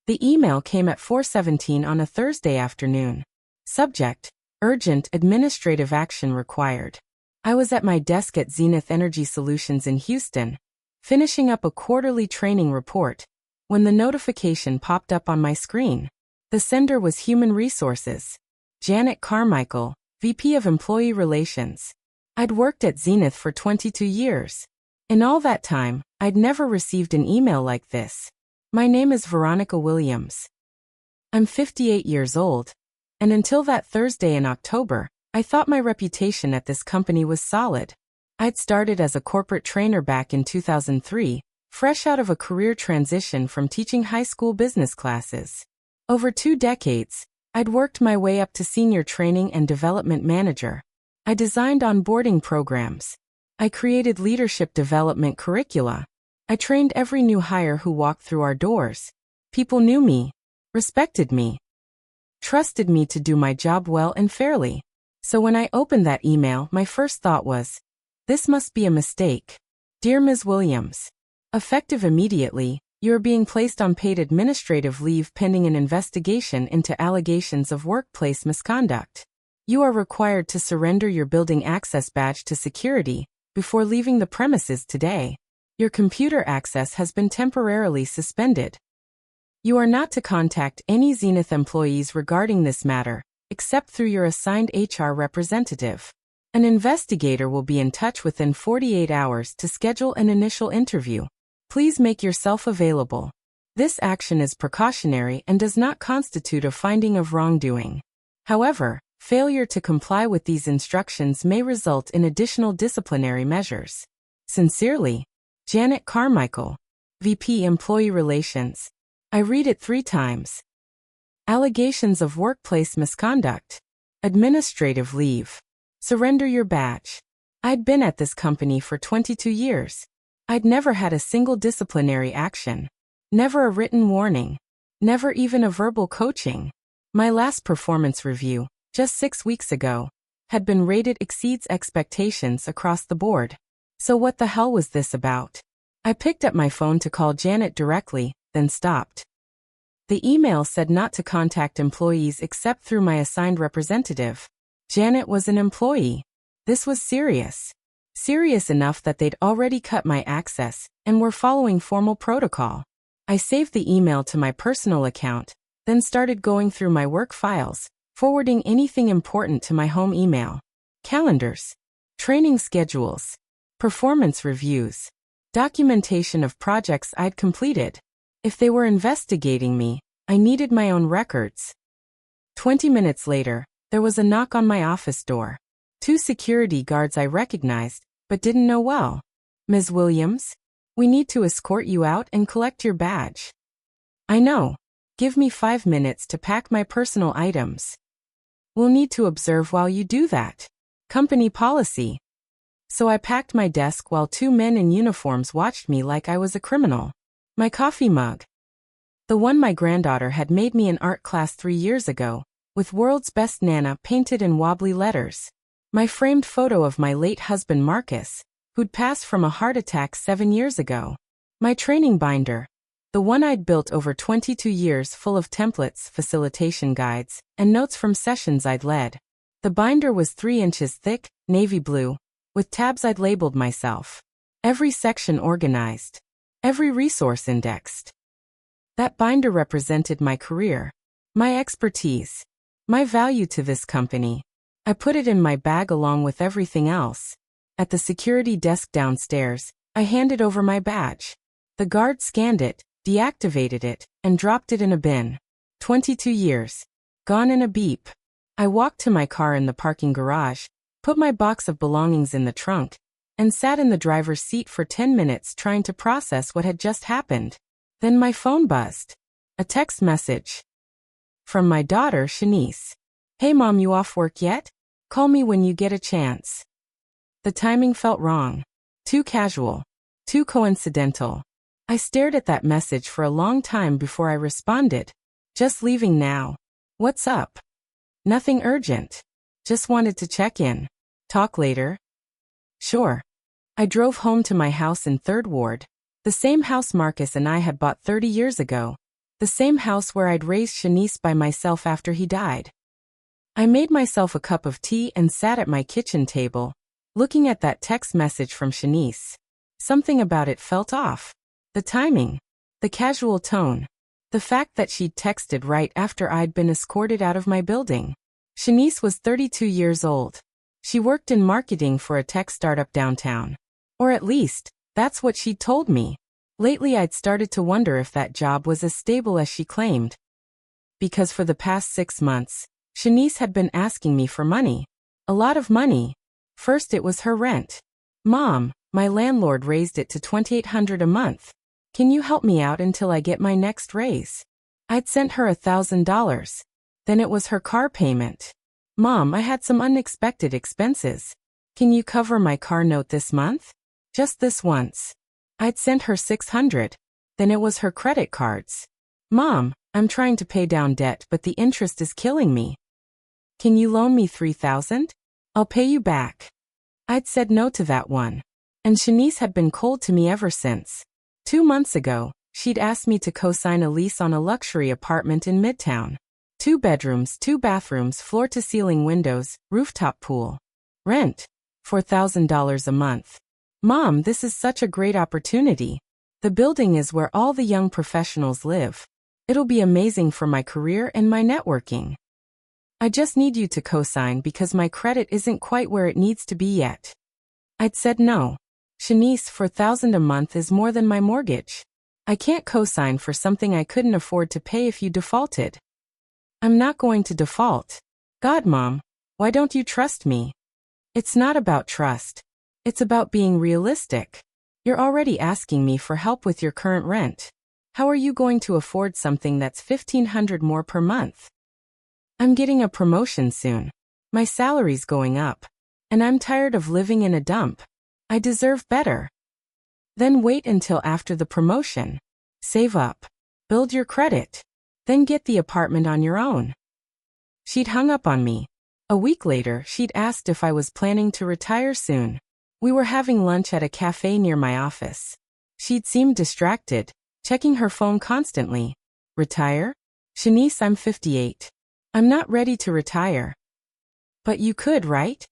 The email came at 4:17 on a Thursday afternoon. Subject: Urgent administrative action required. I was at my desk at Zenith Energy Solutions in Houston, finishing up a quarterly training report, when the notification popped up on my screen. The sender was Human Resources. Janet Carmichael, VP of Employee Relations. I'd worked at Zenith for 22 years. In all that time, I'd never received an email like this. My name is Veronica Williams. I'm 58 years old, and until that Thursday in October, I thought my reputation at this company was solid. I'd started as a corporate trainer back in 2003, fresh out of a career transition from teaching high school business classes. Over 2 decades, I'd worked my way up to senior training and development manager. I designed onboarding programs. I created leadership development curricula. I trained every new hire who walked through our doors. People knew me, respected me, trusted me to do my job well and fairly. So when I opened that email, my first thought was, this must be a mistake. Dear Ms. Williams, effective immediately, you are being placed on paid administrative leave pending an investigation into allegations of workplace misconduct. You are required to surrender your building access badge to security before leaving the premises today. Your computer access has been temporarily suspended. You are not to contact any Zenith employees regarding this matter, except through your assigned HR representative. An investigator will be in touch within 48 hours to schedule an initial interview. Please make yourself available. This action is precautionary and does not constitute a finding of wrongdoing. However, failure to comply with these instructions may result in additional disciplinary measures. Sincerely, Janet Carmichael, VP Employee Relations. I read it 3 times. Allegations of workplace misconduct. Administrative leave. Surrender your badge. I'd been at this company for 22 years. I'd never had a single disciplinary action. Never a written warning. Never even a verbal coaching. My last performance review, just 6 weeks ago, had been rated exceeds expectations across the board. So what the hell was this about? I picked up my phone to call Janet directly, then stopped. The email said not to contact employees except through my assigned representative. Janet was an employee. This was serious. Serious enough that they'd already cut my access and were following formal protocol. I saved the email to my personal account, then started going through my work files, forwarding anything important to my home email. Calendars, training schedules, performance reviews, documentation of projects I'd completed. If they were investigating me, I needed my own records. 20 minutes later, there was a knock on my office door. 2 security guards I recognized, but didn't know well. Ms. Williams, we need to escort you out and collect your badge. I know. Give me 5 minutes to pack my personal items. We'll need to observe while you do that. Company policy. So I packed my desk while 2 men in uniforms watched me like I was a criminal. My coffee mug. The one my granddaughter had made me in art class 3 years ago, with World's Best Nana painted in wobbly letters. My framed photo of my late husband Marcus, who'd passed from a heart attack 7 years ago. My training binder. The one I'd built over 22 years, full of templates, facilitation guides, and notes from sessions I'd led. The binder was 3 inches thick, navy blue, with tabs I'd labeled myself. Every section organized. Every resource indexed. That binder represented my career, my expertise, my value to this company. I put it in my bag along with everything else. At the security desk downstairs, I handed over my badge. The guard scanned it, deactivated it, and dropped it in a bin. 22 years. Gone in a beep. I walked to my car in the parking garage, put my box of belongings in the trunk, and sat in the driver's seat for 10 minutes trying to process what had just happened. Then my phone buzzed. A text message. From my daughter, Shanice. Hey mom, you off work yet? Call me when you get a chance. The timing felt wrong. Too casual. Too coincidental. I stared at that message for a long time before I responded. Just leaving now. What's up? Nothing urgent. Just wanted to check in. Talk later. Sure. I drove home to my house in 3rd Ward, the same house Marcus and I had bought 30 years ago. The The same house where I'd raised Shanice by myself after he died. I made myself a cup of tea and sat at my kitchen table, looking at that text message from Shanice. Something about it felt off. The timing, the casual tone, the fact that she'd texted right after I'd been escorted out of my building. Shanice was 32 years old. She worked in marketing for a tech startup downtown. Or at least, that's what she'd told me. Lately I'd started to wonder if that job was as stable as she claimed. Because for the past 6 months, Shanice had been asking me for money. A lot of money. First it was her rent. "Mom, my landlord raised it to $2,800 a month. Can you help me out until I get my next raise?" I'd sent her $1,000. Then it was her car payment. "Mom, I had some unexpected expenses. Can you cover my car note this month?" Just this once. I'd sent her $600. Then it was her credit cards. "Mom, I'm trying to pay down debt but the interest is killing me. Can you loan me $3,000? I'll pay you back." I'd said no to that one. And Shanice had been cold to me ever since. 2 months ago, she'd asked me to co-sign a lease on a luxury apartment in Midtown. 2 bedrooms, 2 bathrooms, floor-to-ceiling windows, rooftop pool. Rent, $4,000 a month. "Mom, this is such a great opportunity. The building is where all the young professionals live. It'll be amazing for my career and my networking. I just need you to co-sign because my credit isn't quite where it needs to be yet." I'd said no. "Shanice, $4,000 a month is more than my mortgage. I can't co-sign for something I couldn't afford to pay if you defaulted." "I'm not going to default." "God, Mom, why don't you trust me?" "It's not about trust. It's about being realistic. You're already asking me for help with your current rent. How are you going to afford something that's $1,500 more per month? I'm getting a promotion soon. My salary's going up. And I'm tired of living in a dump. I deserve better." "Then wait until after the promotion. Save up. Build your credit. Then get the apartment on your own." She'd hung up on me. A week later, she'd asked if I was planning to retire soon. We were having lunch at a cafe near my office. She'd seemed distracted, checking her phone constantly. "Retire? Shanice, I'm 58. I'm not ready to retire." "But you could, right?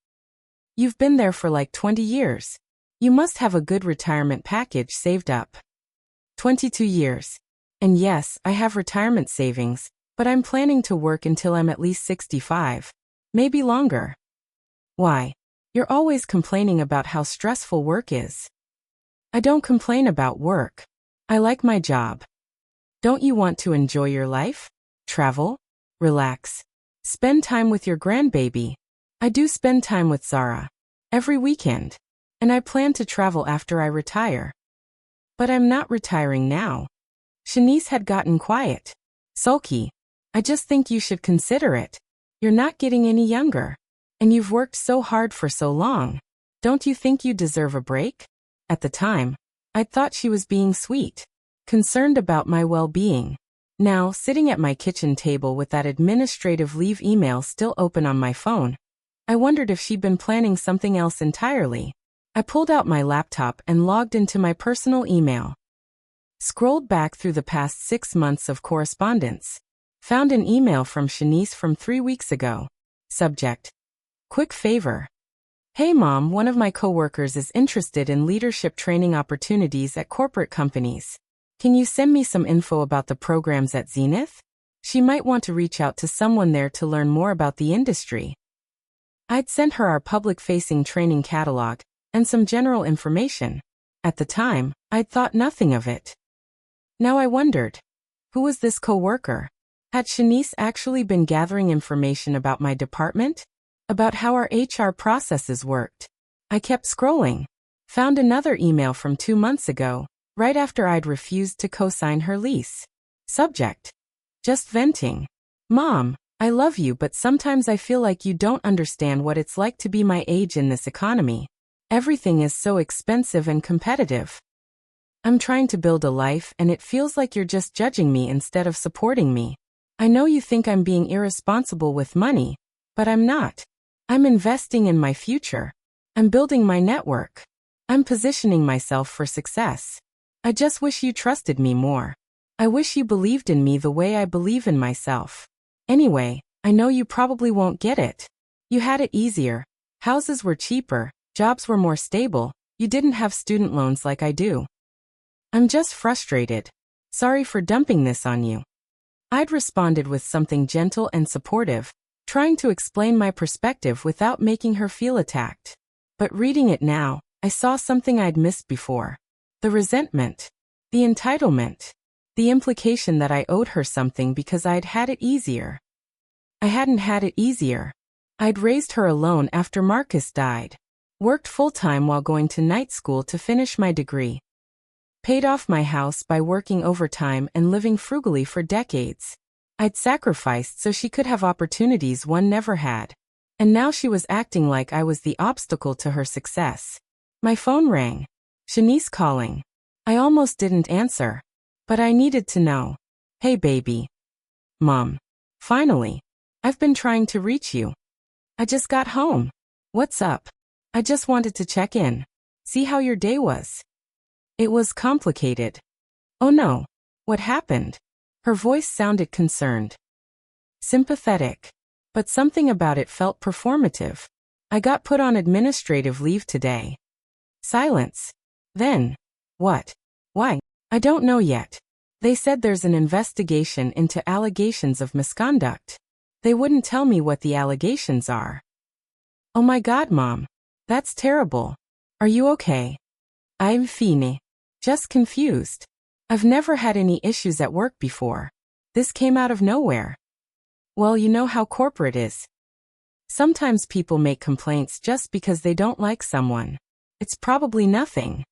You've been there for like 20 years. You must have a good retirement package saved up." 22 years. And yes, I have retirement savings, but I'm planning to work until I'm at least 65. Maybe longer. "Why? You're always complaining about how stressful work is." "I don't complain about work. I like my job." "Don't you want to enjoy your life? Travel? Relax? Spend time with your grandbaby?" "I do spend time with Zara. Every weekend. And I plan to travel after I retire." "But I'm not retiring now." Shanice had gotten quiet. Sulky. "I just think you should consider it. You're not getting any younger. And you've worked so hard for so long. Don't you think you deserve a break?" At the time, I thought she was being sweet, concerned about my well-being. Now, sitting at my kitchen table with that administrative leave email still open on my phone, I wondered if she'd been planning something else entirely. I pulled out my laptop and logged into my personal email. Scrolled back through the past 6 months of correspondence. Found an email from Shanice from 3 weeks ago. Subject: Quick favor. "Hey Mom, one of my coworkers is interested in leadership training opportunities at corporate companies. Can you send me some info about the programs at Zenith? She might want to reach out to someone there to learn more about the industry." I'd sent her our public-facing training catalog and some general information. At the time, I'd thought nothing of it. Now I wondered, who was this coworker? Had Shanice actually been gathering information about my department? About how our HR processes worked? I kept scrolling. Found another email from 2 months ago, right after I'd refused to co-sign her lease. Subject: Just venting. "Mom, I love you, but sometimes I feel like you don't understand what it's like to be my age in this economy. Everything is so expensive and competitive. I'm trying to build a life and it feels like you're just judging me instead of supporting me. I know you think I'm being irresponsible with money, but I'm not. I'm investing in my future. I'm building my network. I'm positioning myself for success. I just wish you trusted me more. I wish you believed in me the way I believe in myself. Anyway, I know you probably won't get it. You had it easier. Houses were cheaper, jobs were more stable, you didn't have student loans like I do. I'm just frustrated. Sorry for dumping this on you. I'd responded with something gentle and supportive, trying to explain my perspective without making her feel attacked. But reading it now, I saw something I'd missed before. The resentment. The entitlement. The implication that I owed her something because I'd had it easier. I hadn't had it easier. I'd raised her alone after Marcus died. Worked full-time while going to night school to finish my degree. Paid off my house by working overtime and living frugally for decades. I'd sacrificed so she could have opportunities one never had. And now she was acting like I was the obstacle to her success. My phone rang. Shanice calling. I almost didn't answer. But I needed to know. Hey baby. Mom. Finally. I've been trying to reach you. I just got home. What's up? I just wanted to check in. See how your day was. It was complicated. Oh no. What happened? Her voice sounded concerned. Sympathetic. But something about it felt performative. I got put on administrative leave today. Silence. Then. What? Why? I don't know yet. They said there's an investigation into allegations of misconduct. They wouldn't tell me what the allegations are. Oh my God, Mom. That's terrible. Are you okay? I'm fine. Just confused. I've never had any issues at work before. This came out of nowhere. Well, you know how corporate is. Sometimes people make complaints just because they don't like someone. It's probably nothing.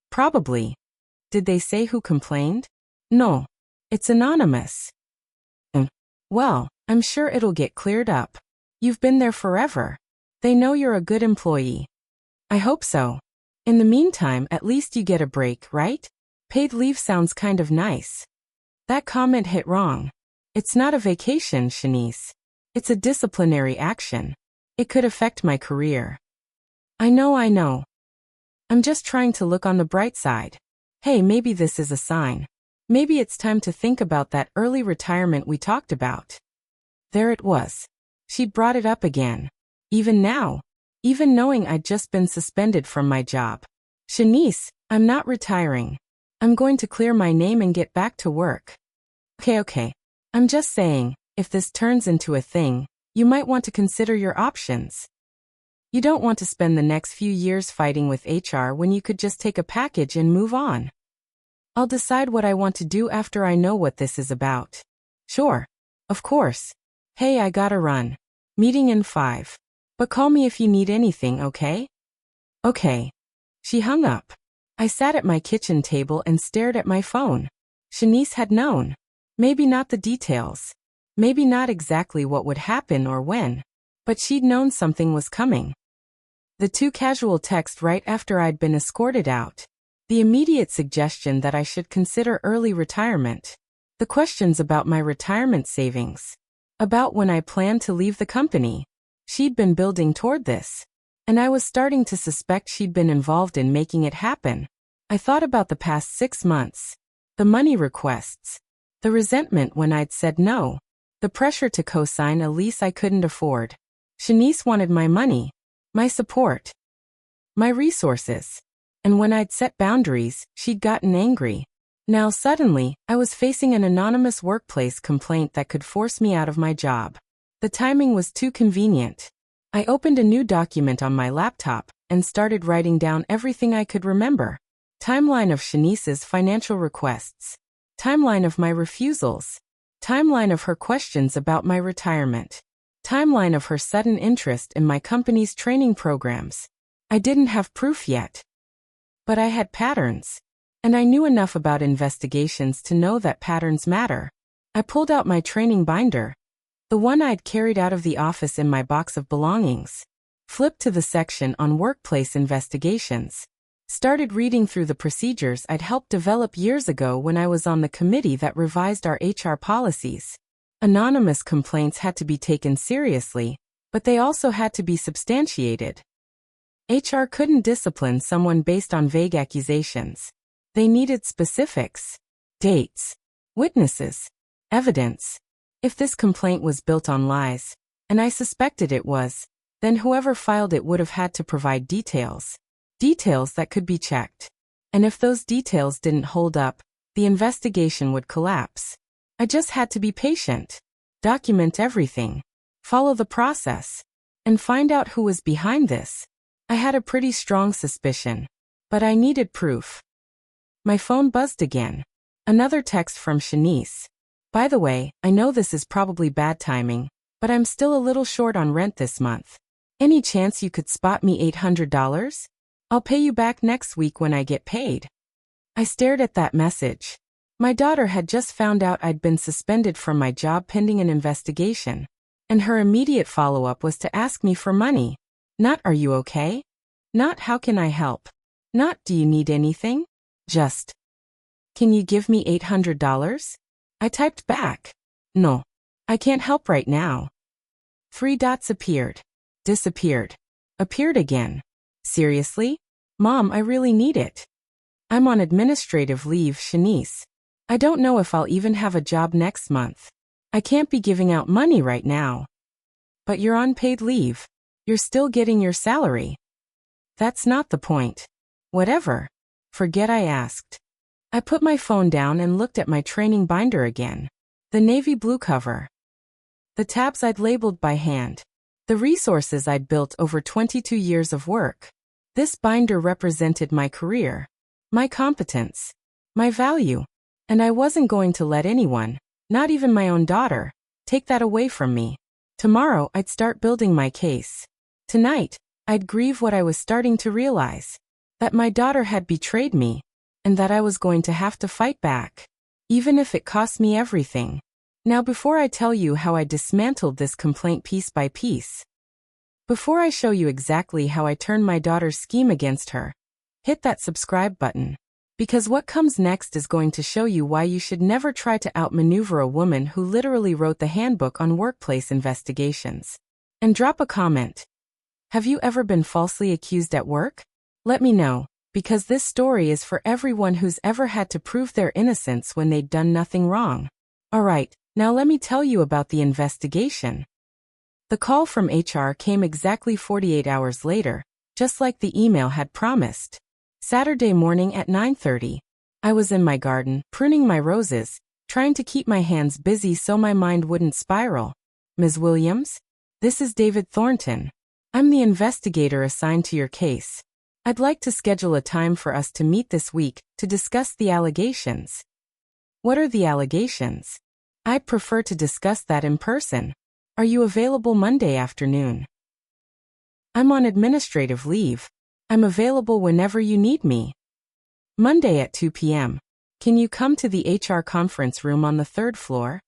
Probably. Did they say who complained? No. It's anonymous. Well, I'm sure it'll get cleared up. You've been there forever. They know you're a good employee. I hope so. In the meantime, at least you get a break, right? Paid leave sounds kind of nice. That comment hit wrong. It's not a vacation, Shanice. It's a disciplinary action. It could affect my career. I know. I'm just trying to look on the bright side. Hey, maybe this is a sign. Maybe it's time to think about that early retirement we talked about. There it was. She'd brought it up again. Even now. Even knowing I'd just been suspended from my job. Shanice, I'm not retiring. I'm going to clear my name and get back to work. Okay. I'm just saying, if this turns into a thing, you might want to consider your options. You don't want to spend the next few years fighting with HR when you could just take a package and move on. I'll decide what I want to do after I know what this is about. Sure. Of course. Hey, I gotta run. Meeting in 5. But call me if you need anything, okay? Okay. She hung up. I sat at my kitchen table and stared at my phone. Shanice had known. Maybe not the details. Maybe not exactly what would happen or when. But she'd known something was coming. The too casual text right after I'd been escorted out. The immediate suggestion that I should consider early retirement. The questions about my retirement savings. About when I planned to leave the company. She'd been building toward this. And I was starting to suspect she'd been involved in making it happen. I thought about the past 6 months. The money requests. The resentment when I'd said no. The pressure to co-sign a lease I couldn't afford. Shanice wanted my money. My support. My resources. And when I'd set boundaries, she'd gotten angry. Now suddenly, I was facing an anonymous workplace complaint that could force me out of my job. The timing was too convenient. I opened a new document on my laptop and started writing down everything I could remember. Timeline of Shanice's financial requests. Timeline of my refusals. Timeline of her questions about my retirement. Timeline of her sudden interest in my company's training programs. I didn't have proof yet. But I had patterns. And I knew enough about investigations to know that patterns matter. I pulled out my training binder. The one I'd carried out of the office in my box of belongings. Flipped to the section on workplace investigations. Started reading through the procedures I'd helped develop years ago when I was on the committee that revised our HR policies. Anonymous complaints had to be taken seriously, but they also had to be substantiated. HR couldn't discipline someone based on vague accusations. They needed specifics. Dates. Witnesses. Evidence. If this complaint was built on lies, and I suspected it was, then whoever filed it would have had to provide details. Details that could be checked. And if those details didn't hold up, the investigation would collapse. I just had to be patient. Document everything. Follow the process. And find out who was behind this. I had a pretty strong suspicion. But I needed proof. My phone buzzed again. Another text from Shanice. By the way, I know this is probably bad timing, but I'm still a little short on rent this month. Any chance you could spot me $800? I'll pay you back next week when I get paid. I stared at that message. My daughter had just found out I'd been suspended from my job pending an investigation, and her immediate follow-up was to ask me for money. Not "Are you okay?" Not "How can I help?" Not "Do you need anything?" Just, "Can you give me $800? I typed back, "No. I can't help right now." 3 dots appeared. Disappeared. Appeared again. Seriously? Mom, I really need it. I'm on administrative leave, Shanice. I don't know if I'll even have a job next month. I can't be giving out money right now. But you're on paid leave. You're still getting your salary. That's not the point. Whatever. Forget I asked. I put my phone down and looked at my training binder again. The navy blue cover. The tabs I'd labeled by hand. The resources I'd built over 22 years of work. This binder represented my career, my competence, my value, and I wasn't going to let anyone, not even my own daughter, take that away from me. Tomorrow I'd start building my case. Tonight, I'd grieve what I was starting to realize, that my daughter had betrayed me, and that I was going to have to fight back, even if it cost me everything. Now before I tell you how I dismantled this complaint piece by piece, before I show you exactly how I turned my daughter's scheme against her, hit that subscribe button, because what comes next is going to show you why you should never try to outmaneuver a woman who literally wrote the handbook on workplace investigations. And drop a comment. Have you ever been falsely accused at work? Let me know, because this story is for everyone who's ever had to prove their innocence when they'd done nothing wrong. Alright. Now let me tell you about the investigation. The call from HR came exactly 48 hours later, just like the email had promised. Saturday morning at 9:30. I was in my garden, pruning my roses, trying to keep my hands busy so my mind wouldn't spiral. Ms. Williams? This is David Thornton. I'm the investigator assigned to your case. I'd like to schedule a time for us to meet this week to discuss the allegations. What are the allegations? I'd prefer to discuss that in person. Are you available Monday afternoon? I'm on administrative leave. I'm available whenever you need me. Monday at 2 p.m. Can you come to the HR conference room on the 3rd floor?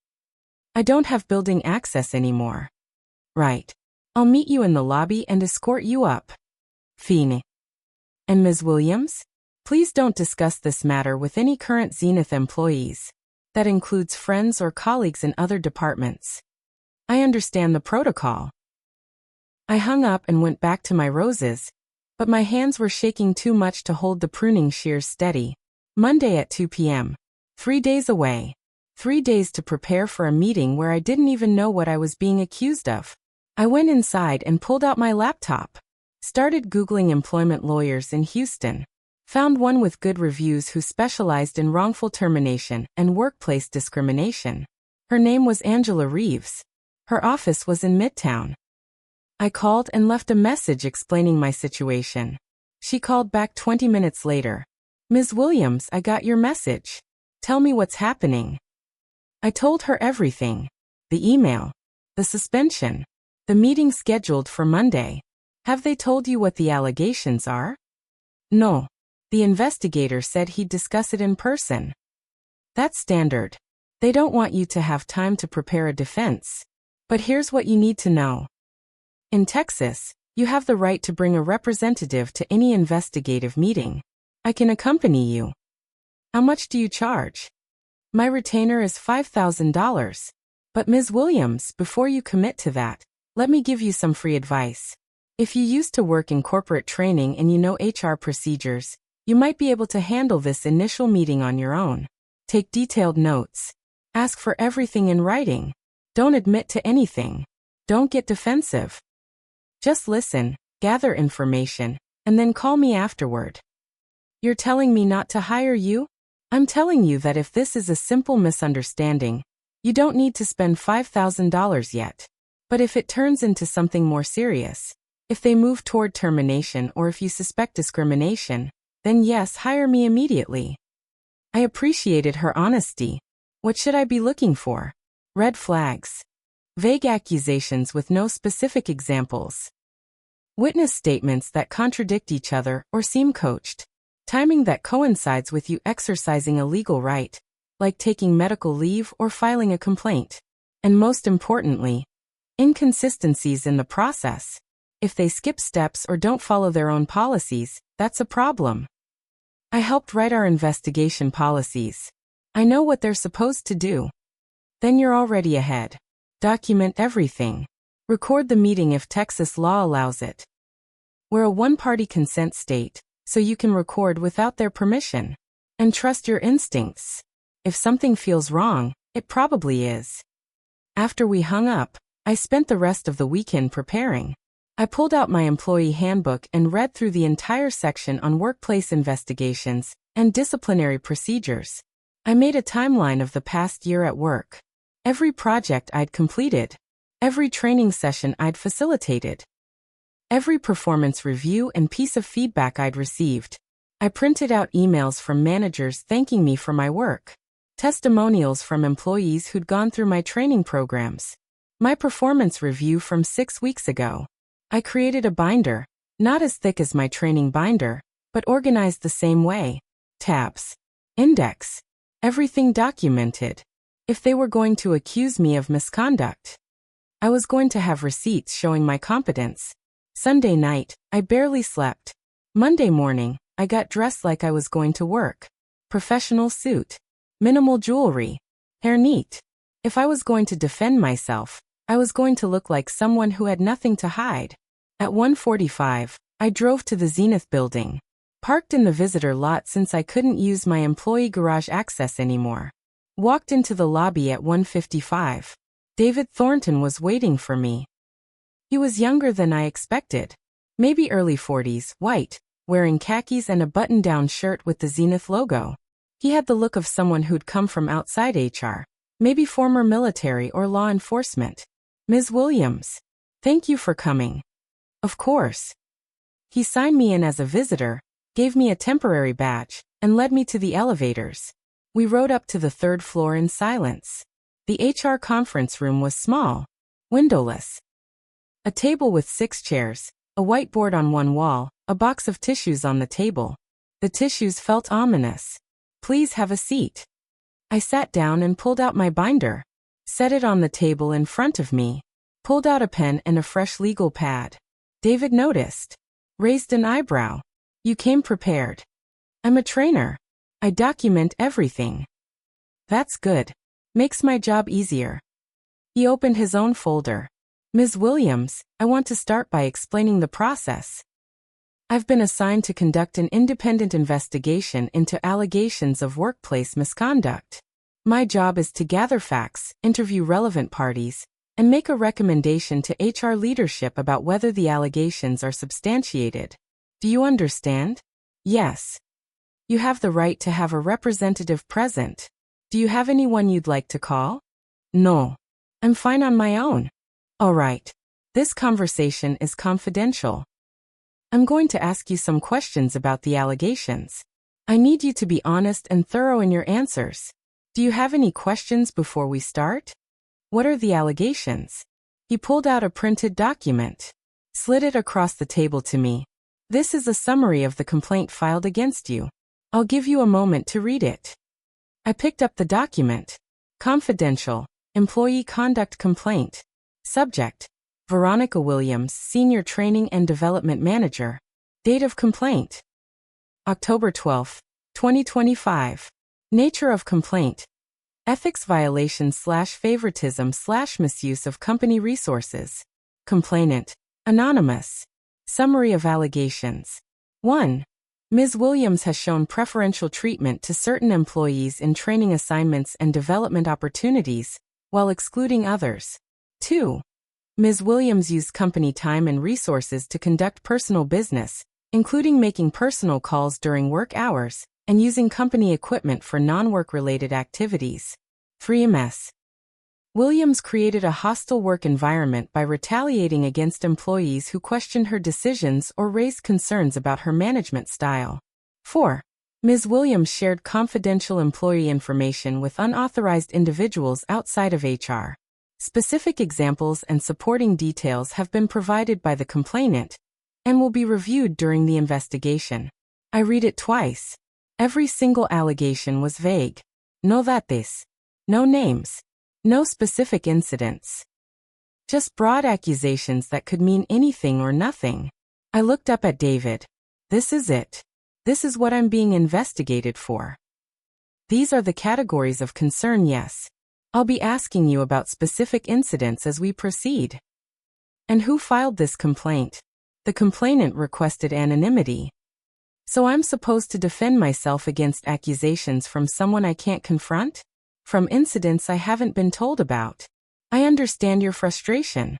I don't have building access anymore. Right. I'll meet you in the lobby and escort you up. Fine. And Ms. Williams? Please don't discuss this matter with any current Zenith employees. That includes friends or colleagues in other departments. I understand the protocol. I hung up and went back to my roses, but my hands were shaking too much to hold the pruning shears steady. Monday at 2 p.m. 3 days away. 3 days to prepare for a meeting where I didn't even know what I was being accused of. I went inside and pulled out my laptop. Started Googling employment lawyers in Houston. Found one with good reviews who specialized in wrongful termination and workplace discrimination. Her name was Angela Reeves. Her office was in Midtown. I called and left a message explaining my situation. She called back 20 minutes later. Ms. Williams, I got your message. Tell me what's happening. I told her everything. The email. The suspension. The meeting scheduled for Monday. Have they told you what the allegations are? No. The investigator said he'd discuss it in person. That's standard. They don't want you to have time to prepare a defense. But here's what you need to know. In Texas, you have the right to bring a representative to any investigative meeting. I can accompany you. How much do you charge? My retainer is $5,000. But Ms. Williams, before you commit to that, let me give you some free advice. If you used to work in corporate training and you know HR procedures, you might be able to handle this initial meeting on your own. Take detailed notes. Ask for everything in writing. Don't admit to anything. Don't get defensive. Just listen, gather information, and then call me afterward. You're telling me not to hire you? I'm telling you that if this is a simple misunderstanding, you don't need to spend $5,000 yet. But if it turns into something more serious, if they move toward termination or if you suspect discrimination, then yes, hire me immediately. I appreciated her honesty. What should I be looking for? Red flags. Vague accusations with no specific examples. Witness statements that contradict each other or seem coached. Timing that coincides with you exercising a legal right, like taking medical leave or filing a complaint. And most importantly, inconsistencies in the process. If they skip steps or don't follow their own policies, that's a problem. I helped write our investigation policies. I know what they're supposed to do. Then you're already ahead. Document everything. Record the meeting if Texas law allows it. We're a one-party consent state, so you can record without their permission. And trust your instincts. If something feels wrong, it probably is. After we hung up, I spent the rest of the weekend preparing. I pulled out my employee handbook and read through the entire section on workplace investigations and disciplinary procedures. I made a timeline of the past year at work. Every project I'd completed. Every training session I'd facilitated. Every performance review and piece of feedback I'd received. I printed out emails from managers thanking me for my work. Testimonials from employees who'd gone through my training programs. My performance review from 6 weeks ago. I created a binder, not as thick as my training binder, but organized the same way. Tabs. Index. Everything documented. If they were going to accuse me of misconduct, I was going to have receipts showing my competence. Sunday night, I barely slept. Monday morning, I got dressed like I was going to work. Professional suit. Minimal jewelry. Hair neat. If I was going to defend myself, I was going to look like someone who had nothing to hide. At 1:45, I drove to the Zenith building. Parked in the visitor lot since I couldn't use my employee garage access anymore. Walked into the lobby at 1:55. David Thornton was waiting for me. He was younger than I expected. Maybe early 40s, white, wearing khakis and a button-down shirt with the Zenith logo. He had the look of someone who'd come from outside HR, maybe former military or law enforcement. Ms. Williams, thank you for coming. Of course. He signed me in as a visitor, gave me a temporary badge, and led me to the elevators. We rode up to the 3rd floor in silence. The HR conference room was small, windowless. A table with 6 chairs, a whiteboard on one wall, a box of tissues on the table. The tissues felt ominous. Please have a seat. I sat down and pulled out my binder. Set it on the table in front of me. Pulled out a pen and a fresh legal pad. David noticed. Raised an eyebrow. You came prepared. I'm a trainer. I document everything. That's good. Makes my job easier. He opened his own folder. Ms. Williams, I want to start by explaining the process. I've been assigned to conduct an independent investigation into allegations of workplace misconduct. My job is to gather facts, interview relevant parties, and make a recommendation to HR leadership about whether the allegations are substantiated. Do you understand? Yes. You have the right to have a representative present. Do you have anyone you'd like to call? No. I'm fine on my own. All right. This conversation is confidential. I'm going to ask you some questions about the allegations. I need you to be honest and thorough in your answers. Do you have any questions before we start? What are the allegations? He pulled out a printed document, slid it across the table to me. This is a summary of the complaint filed against you. I'll give you a moment to read it. I picked up the document. Confidential, employee conduct complaint. Subject: Veronica Williams, Senior Training and Development Manager. Date of complaint: October 12, 2025. Nature of complaint: ethics violation/favoritism/misuse of company resources. Complainant: anonymous. Summary of allegations. 1. Ms. Williams has shown preferential treatment to certain employees in training assignments and development opportunities, while excluding others. 2. Ms. Williams used company time and resources to conduct personal business, including making personal calls during work hours and using company equipment for non-work-related activities. 3. Ms. Williams created a hostile work environment by retaliating against employees who questioned her decisions or raised concerns about her management style. 4. Ms. Williams shared confidential employee information with unauthorized individuals outside of HR. Specific examples and supporting details have been provided by the complainant and will be reviewed during the investigation. I read it twice. Every single allegation was vague. No dates. No names. No specific incidents. Just broad accusations that could mean anything or nothing. I looked up at David. This is it. This is what I'm being investigated for. These are the categories of concern, yes. I'll be asking you about specific incidents as we proceed. And who filed this complaint? The complainant requested anonymity. So I'm supposed to defend myself against accusations from someone I can't confront? From incidents I haven't been told about. I understand your frustration.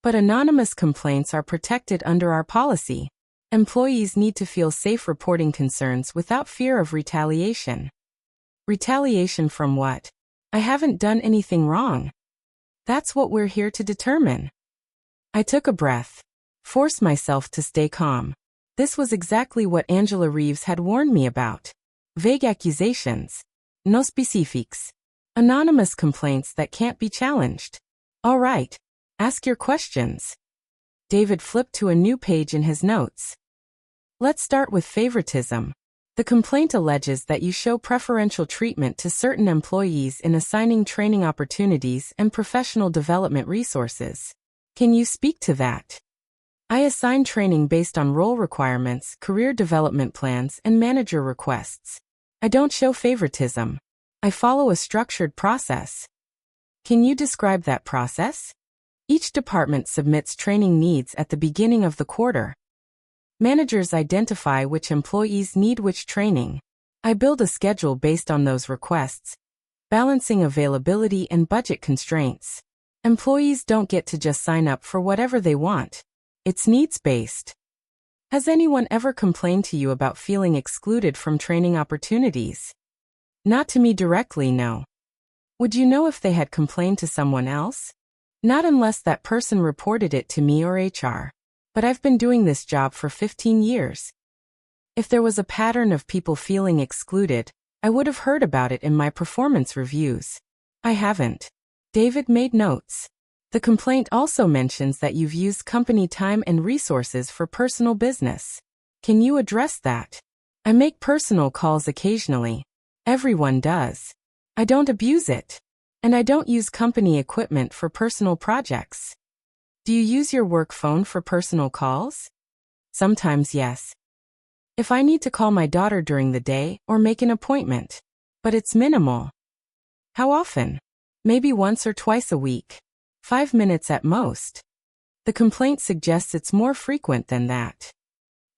But anonymous complaints are protected under our policy. Employees need to feel safe reporting concerns without fear of retaliation. Retaliation from what? I haven't done anything wrong. That's what we're here to determine. I took a breath. Forced myself to stay calm. This was exactly what Angela Reeves had warned me about. Vague accusations. No specifics. Anonymous complaints that can't be challenged. All right. Ask your questions. David flipped to a new page in his notes. Let's start with favoritism. The complaint alleges that you show preferential treatment to certain employees in assigning training opportunities and professional development resources. Can you speak to that? I assign training based on role requirements, career development plans, and manager requests. I don't show favoritism. I follow a structured process. Can you describe that process? Each department submits training needs at the beginning of the quarter. Managers identify which employees need which training. I build a schedule based on those requests, balancing availability and budget constraints. Employees don't get to just sign up for whatever they want. It's needs-based. Has anyone ever complained to you about feeling excluded from training opportunities? Not to me directly, no. Would you know if they had complained to someone else? Not unless that person reported it to me or HR. But I've been doing this job for 15 years. If there was a pattern of people feeling excluded, I would have heard about it in my performance reviews. I haven't. David made notes. The complaint also mentions that you've used company time and resources for personal business. Can you address that? I make personal calls occasionally. Everyone does. I don't abuse it. And I don't use company equipment for personal projects. Do you use your work phone for personal calls? Sometimes, yes. If I need to call my daughter during the day or make an appointment. But it's minimal. How often? Maybe once or twice a week. 5 minutes at most. The complaint suggests it's more frequent than that.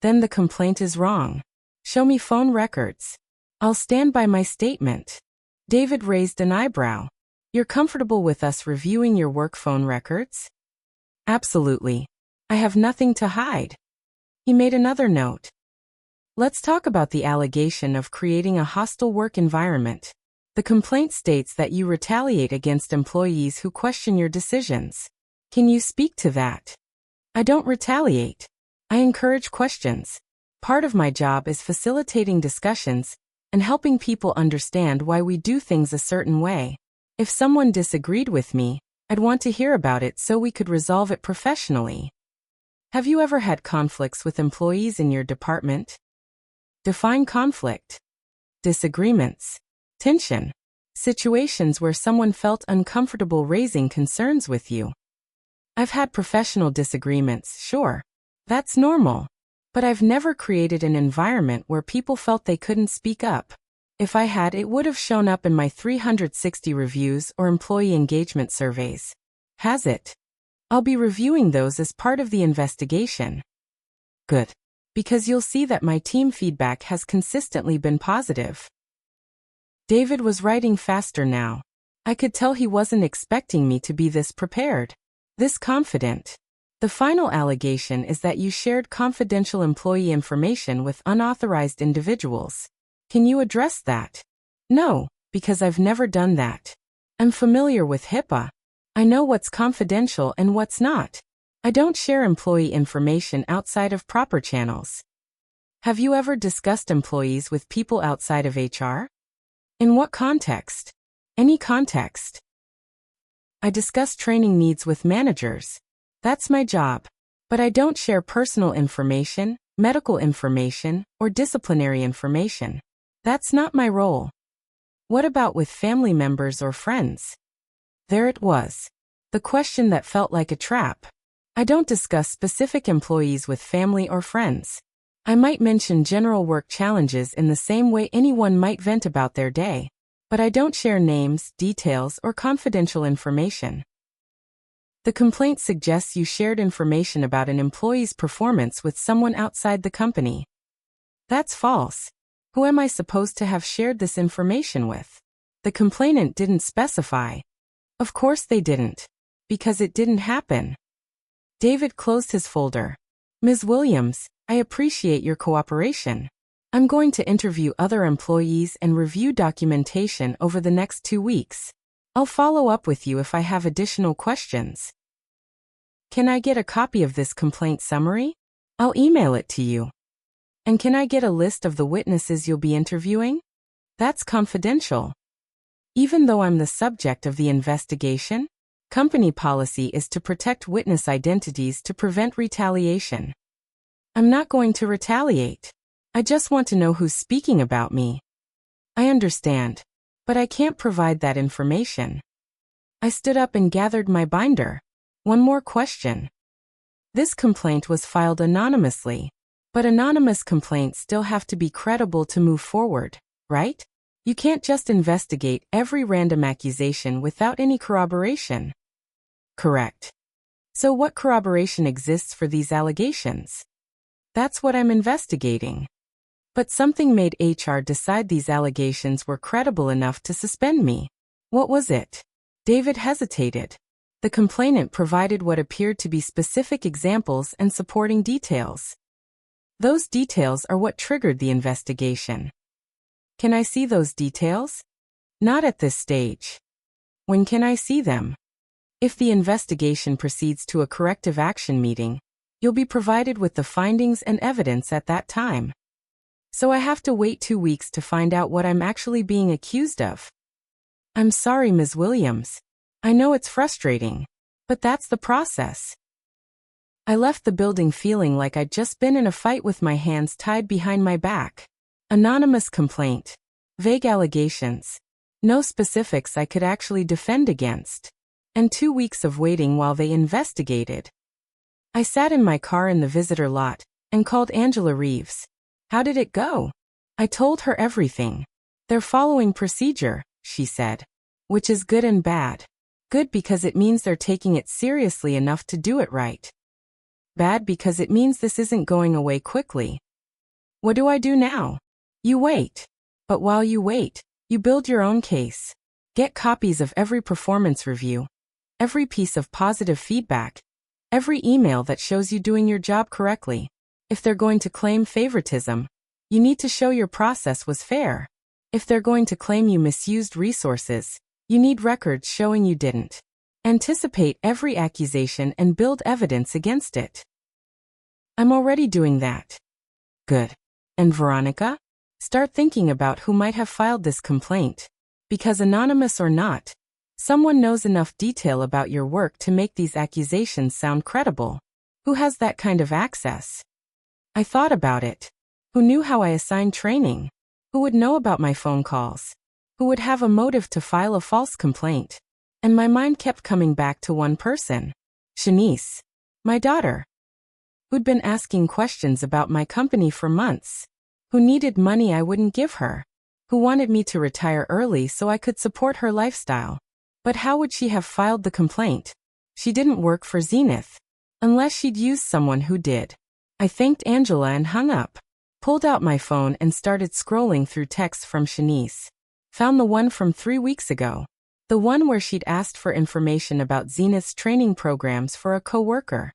Then the complaint is wrong. Show me phone records. I'll stand by my statement. David raised an eyebrow. You're comfortable with us reviewing your work phone records? Absolutely. I have nothing to hide. He made another note. Let's talk about the allegation of creating a hostile work environment. The complaint states that you retaliate against employees who question your decisions. Can you speak to that? I don't retaliate. I encourage questions. Part of my job is facilitating discussions and helping people understand why we do things a certain way. If someone disagreed with me, I'd want to hear about it so we could resolve it professionally. Have you ever had conflicts with employees in your department? Define conflict. Disagreements. Tension. Situations where someone felt uncomfortable raising concerns with you. I've had professional disagreements, sure. That's normal. But I've never created an environment where people felt they couldn't speak up. If I had, it would have shown up in my 360 reviews or employee engagement surveys. Has it? I'll be reviewing those as part of the investigation. Good. because you'll see that my team feedback has consistently been positive. David was writing faster now. I could tell he wasn't expecting me to be this prepared, this confident. The final allegation is that you shared confidential employee information with unauthorized individuals. Can you address that? No, because I've never done that. I'm familiar with HIPAA. I know what's confidential and what's not. I don't share employee information outside of proper channels. Have you ever discussed employees with people outside of HR? In what context? Any context. I discuss training needs with managers. That's my job. But I don't share personal information, medical information, or disciplinary information. That's not my role. What about with family members or friends? There it was. The question that felt like a trap. I don't discuss specific employees with family or friends. I might mention general work challenges in the same way anyone might vent about their day. But I don't share names, details, or confidential information. The complaint suggests you shared information about an employee's performance with someone outside the company. That's false. Who am I supposed to have shared this information with? The complainant didn't specify. Of course they didn't. Because it didn't happen. David closed his folder. Ms. Williams, I appreciate your cooperation. I'm going to interview other employees and review documentation over the next 2 weeks. I'll follow up with you if I have additional questions. Can I get a copy of this complaint summary? I'll email it to you. And can I get a list of the witnesses you'll be interviewing? That's confidential. Even though I'm the subject of the investigation, company policy is to protect witness identities to prevent retaliation. I'm not going to retaliate. I just want to know who's speaking about me. I understand, but I can't provide that information. I stood up and gathered my binder. One more question. This complaint was filed anonymously, but anonymous complaints still have to be credible to move forward, right? You can't just investigate every random accusation without any corroboration. Correct. So what corroboration exists for these allegations? That's what I'm investigating. But something made HR decide these allegations were credible enough to suspend me. What was it? David hesitated. The complainant provided what appeared to be specific examples and supporting details. Those details are what triggered the investigation. Can I see those details? Not at this stage. When can I see them? If the investigation proceeds to a corrective action meeting, you'll be provided with the findings and evidence at that time. So I have to wait 2 weeks to find out what I'm actually being accused of. I'm sorry, Ms. Williams. I know it's frustrating, but that's the process. I left the building feeling like I'd just been in a fight with my hands tied behind my back. Anonymous complaint. Vague allegations. No specifics I could actually defend against. And 2 weeks of waiting while they investigated. I sat in my car in the visitor lot and called Angela Reeves. How did it go? I told her everything. They're following procedure, she said. Which is good and bad. Good because it means they're taking it seriously enough to do it right. Bad because it means this isn't going away quickly. What do I do now? You wait. But while you wait, you build your own case. Get copies of every performance review, every piece of positive feedback, every email that shows you doing your job correctly. If they're going to claim favoritism, you need to show your process was fair. If they're going to claim you misused resources, you need records showing you didn't. Anticipate every accusation and build evidence against it. I'm already doing that. Good. And Veronica? Start thinking about who might have filed this complaint. Because anonymous or not, someone knows enough detail about your work to make these accusations sound credible. Who has that kind of access? I thought about it. Who knew how I assigned training? Who would know about my phone calls? Who would have a motive to file a false complaint? And my mind kept coming back to one person. Shanice. My daughter. Who'd been asking questions about my company for months. Who needed money I wouldn't give her. Who wanted me to retire early so I could support her lifestyle. But how would she have filed the complaint? She didn't work for Zenith. Unless she'd used someone who did. I thanked Angela and hung up. Pulled out my phone and started scrolling through texts from Shanice. Found the one from 3 weeks ago. The one where she'd asked for information about Zenith's training programs for a coworker.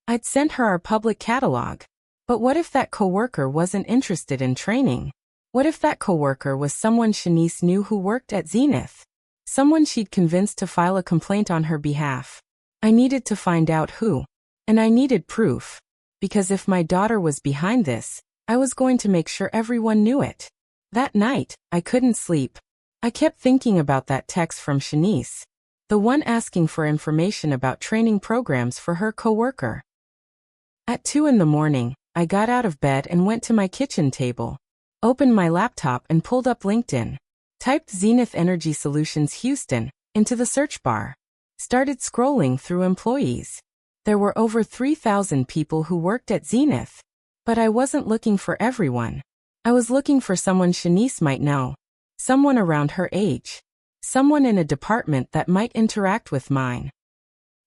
I'd sent her our public catalog. But what if that coworker wasn't interested in training? What if that coworker was someone Shanice knew who worked at Zenith? Someone she'd convinced to file a complaint on her behalf. I needed to find out who. And I needed proof. Because if my daughter was behind this, I was going to make sure everyone knew it. That night, I couldn't sleep. I kept thinking about that text from Shanice. The one asking for information about training programs for her coworker. At 2 in the morning, I got out of bed and went to my kitchen table. Opened my laptop and pulled up LinkedIn. Typed Zenith Energy Solutions Houston into the search bar. Started scrolling through employees. There were over 3,000 people who worked at Zenith. But I wasn't looking for everyone. I was looking for someone Shanice might know. Someone around her age. Someone in a department that might interact with mine.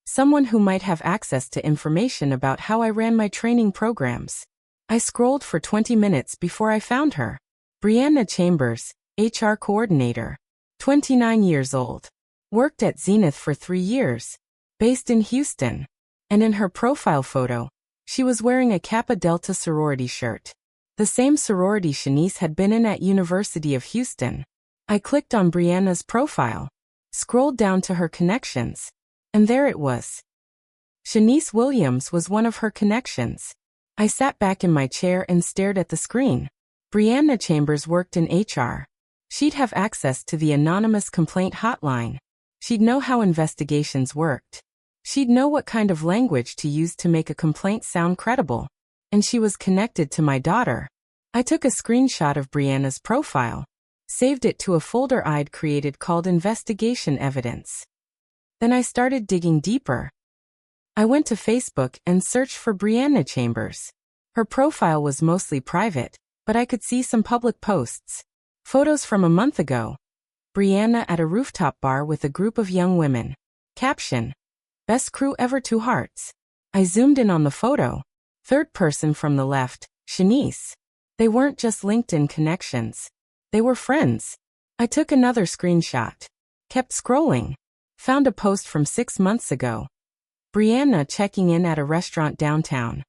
Someone who might have access to information about how I ran my training programs. I scrolled for 20 minutes before I found her. Brianna Chambers, HR coordinator. 29 years old. Worked at Zenith for 3 years. Based in Houston. And in her profile photo, she was wearing a Kappa Delta sorority shirt. The same sorority Shanice had been in at University of Houston. I clicked on Brianna's profile. Scrolled down to her connections. And there it was. Shanice Williams was one of her connections. I sat back in my chair and stared at the screen. Brianna Chambers worked in HR. She'd have access to the anonymous complaint hotline. She'd know how investigations worked. She'd know what kind of language to use to make a complaint sound credible. And she was connected to my daughter. I took a screenshot of Brianna's profile. Saved it to a folder I'd created called Investigation Evidence. Then I started digging deeper. I went to Facebook and searched for Brianna Chambers. Her profile was mostly private, but I could see some public posts. Photos from a month ago. Brianna at a rooftop bar with a group of young women. Caption: Best crew ever, 2 hearts. I zoomed in on the photo. Third person from the left, Shanice. They weren't just LinkedIn connections. They were friends. I took another screenshot. Kept scrolling. Found a post from 6 months ago. Brianna checking in at a restaurant downtown.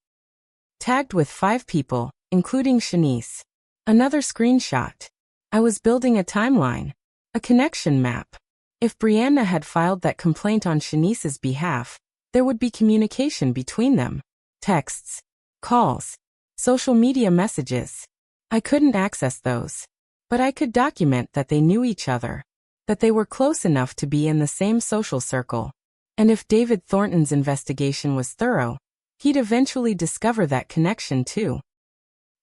Tagged with 5 people, including Shanice. Another screenshot. I was building a timeline. A connection map. If Brianna had filed that complaint on Shanice's behalf, there would be communication between them. Texts. Calls. Social media messages. I couldn't access those. But I could document that they knew each other. That they were close enough to be in the same social circle. And if David Thornton's investigation was thorough, he'd eventually discover that connection too.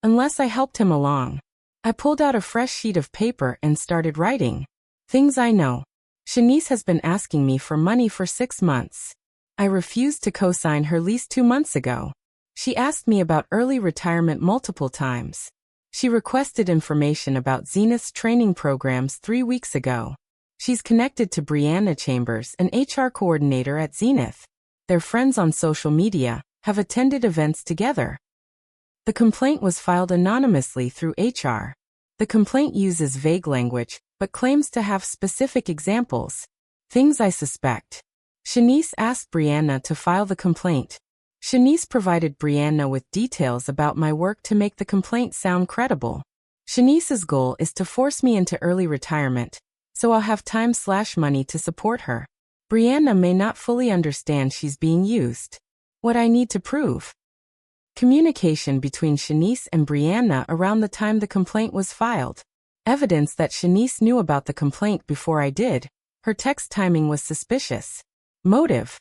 Unless I helped him along. I pulled out a fresh sheet of paper and started writing. Things I know. Shanice has been asking me for money for 6 months. I refused to co-sign her lease 2 months ago. She asked me about early retirement multiple times. She requested information about Zenith's training programs 3 weeks ago. She's connected to Brianna Chambers, an HR coordinator at Zenith. They're friends on social media, have attended events together. The complaint was filed anonymously through HR. The complaint uses vague language, but claims to have specific examples. Things I suspect. Shanice asked Brianna to file the complaint. Shanice provided Brianna with details about my work to make the complaint sound credible. Shanice's goal is to force me into early retirement, so I'll have time/money to support her. Brianna may not fully understand she's being used. What I need to prove. Communication between Shanice and Brianna around the time the complaint was filed. Evidence that Shanice knew about the complaint before I did. Her text timing was suspicious. Motive.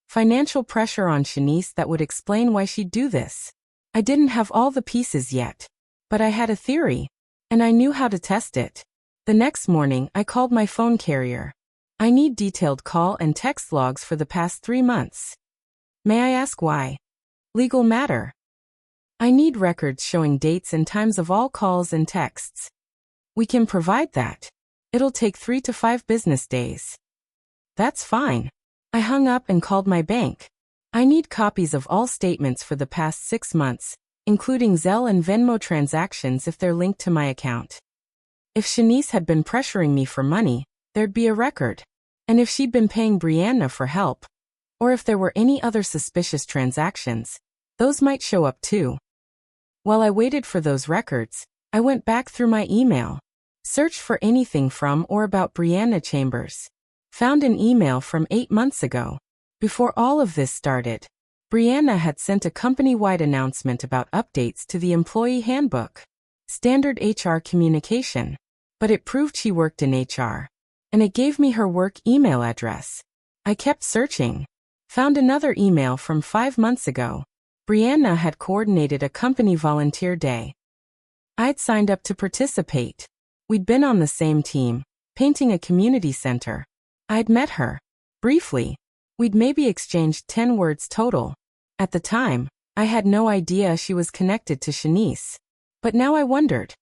Financial pressure on Shanice that would explain why she'd do this. I didn't have all the pieces yet. But I had a theory. And I knew how to test it. The next morning, I called my phone carrier. I need detailed call and text logs for the past 3 months. May I ask why? Legal matter. I need records showing dates and times of all calls and texts. We can provide that. It'll take 3 to 5 business days. That's fine. I hung up and called my bank. I need copies of all statements for the past 6 months, including Zelle and Venmo transactions if they're linked to my account. If Shanice had been pressuring me for money, there'd be a record. And if she'd been paying Brianna for help, or if there were any other suspicious transactions, those might show up too. While I waited for those records, I went back through my email, searched for anything from or about Brianna Chambers. Found an email from 8 months ago. Before all of this started, Brianna had sent a company-wide announcement about updates to the employee handbook. Standard HR communication. But it proved she worked in HR. And it gave me her work email address. I kept searching. Found another email from 5 months ago. Brianna had coordinated a company volunteer day. I'd signed up to participate. We'd been on the same team, painting a community center. I'd met her. Briefly. We'd maybe exchanged 10 words total. At the time, I had no idea she was connected to Shanice. But now I wondered.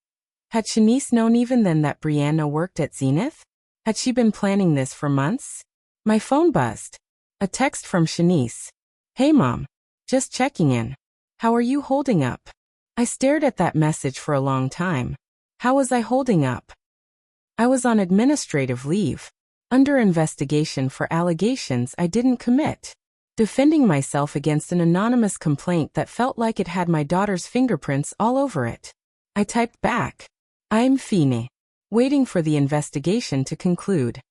Had Shanice known even then that Brianna worked at Zenith? Had she been planning this for months? My phone buzzed. A text from Shanice. Hey Mom. Just checking in. How are you holding up? I stared at that message for a long time. How was I holding up? I was on administrative leave. Under investigation for allegations I didn't commit. Defending myself against an anonymous complaint that felt like it had my daughter's fingerprints all over it. I typed back. I'm fine. Waiting for the investigation to conclude.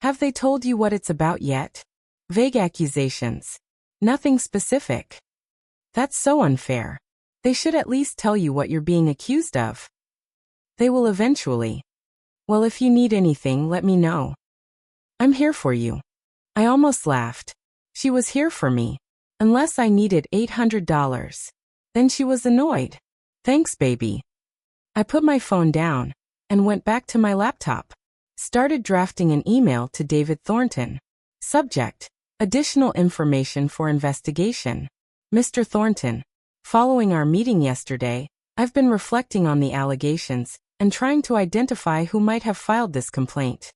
Have they told you what it's about yet? Vague accusations. Nothing specific. That's so unfair. They should at least tell you what you're being accused of. They will eventually. Well, if you need anything, let me know. I'm here for you. I almost laughed. She was here for me. Unless I needed $800. Then she was annoyed. Thanks, baby. I put my phone down and went back to my laptop. Started drafting an email to David Thornton. Subject: additional information for investigation. Mr. Thornton, following our meeting yesterday, I've been reflecting on the allegations and trying to identify who might have filed this complaint.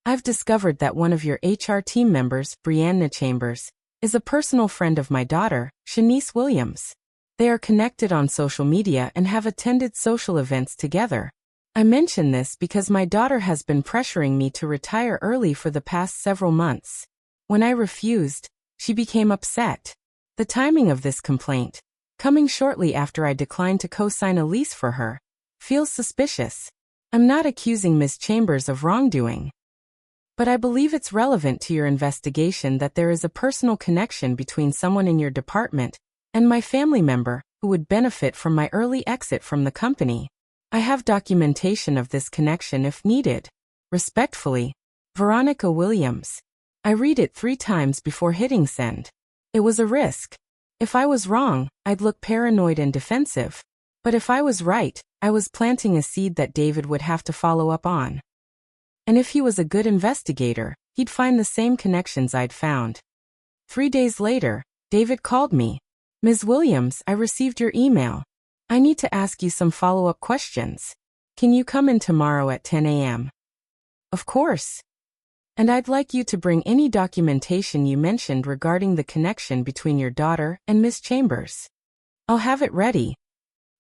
I've discovered that one of your HR team members, Brianna Chambers, is a personal friend of my daughter, Shanice Williams. They are connected on social media and have attended social events together. I mention this because my daughter has been pressuring me to retire early for the past several months. When I refused, she became upset. The timing of this complaint, coming shortly after I declined to co-sign a lease for her, feels suspicious. I'm not accusing Ms. Chambers of wrongdoing. But I believe it's relevant to your investigation that there is a personal connection between someone in your department and my family member who would benefit from my early exit from the company. I have documentation of this connection if needed. Respectfully, Veronica Williams. I read it 3 times before hitting send. It was a risk. If I was wrong, I'd look paranoid and defensive. But if I was right, I was planting a seed that David would have to follow up on. And if he was a good investigator, he'd find the same connections I'd found. 3 days later, David called me. Ms. Williams, I received your email. I need to ask you some follow-up questions. Can you come in tomorrow at 10 a.m.? Of course. And I'd like you to bring any documentation you mentioned regarding the connection between your daughter and Ms. Chambers. I'll have it ready.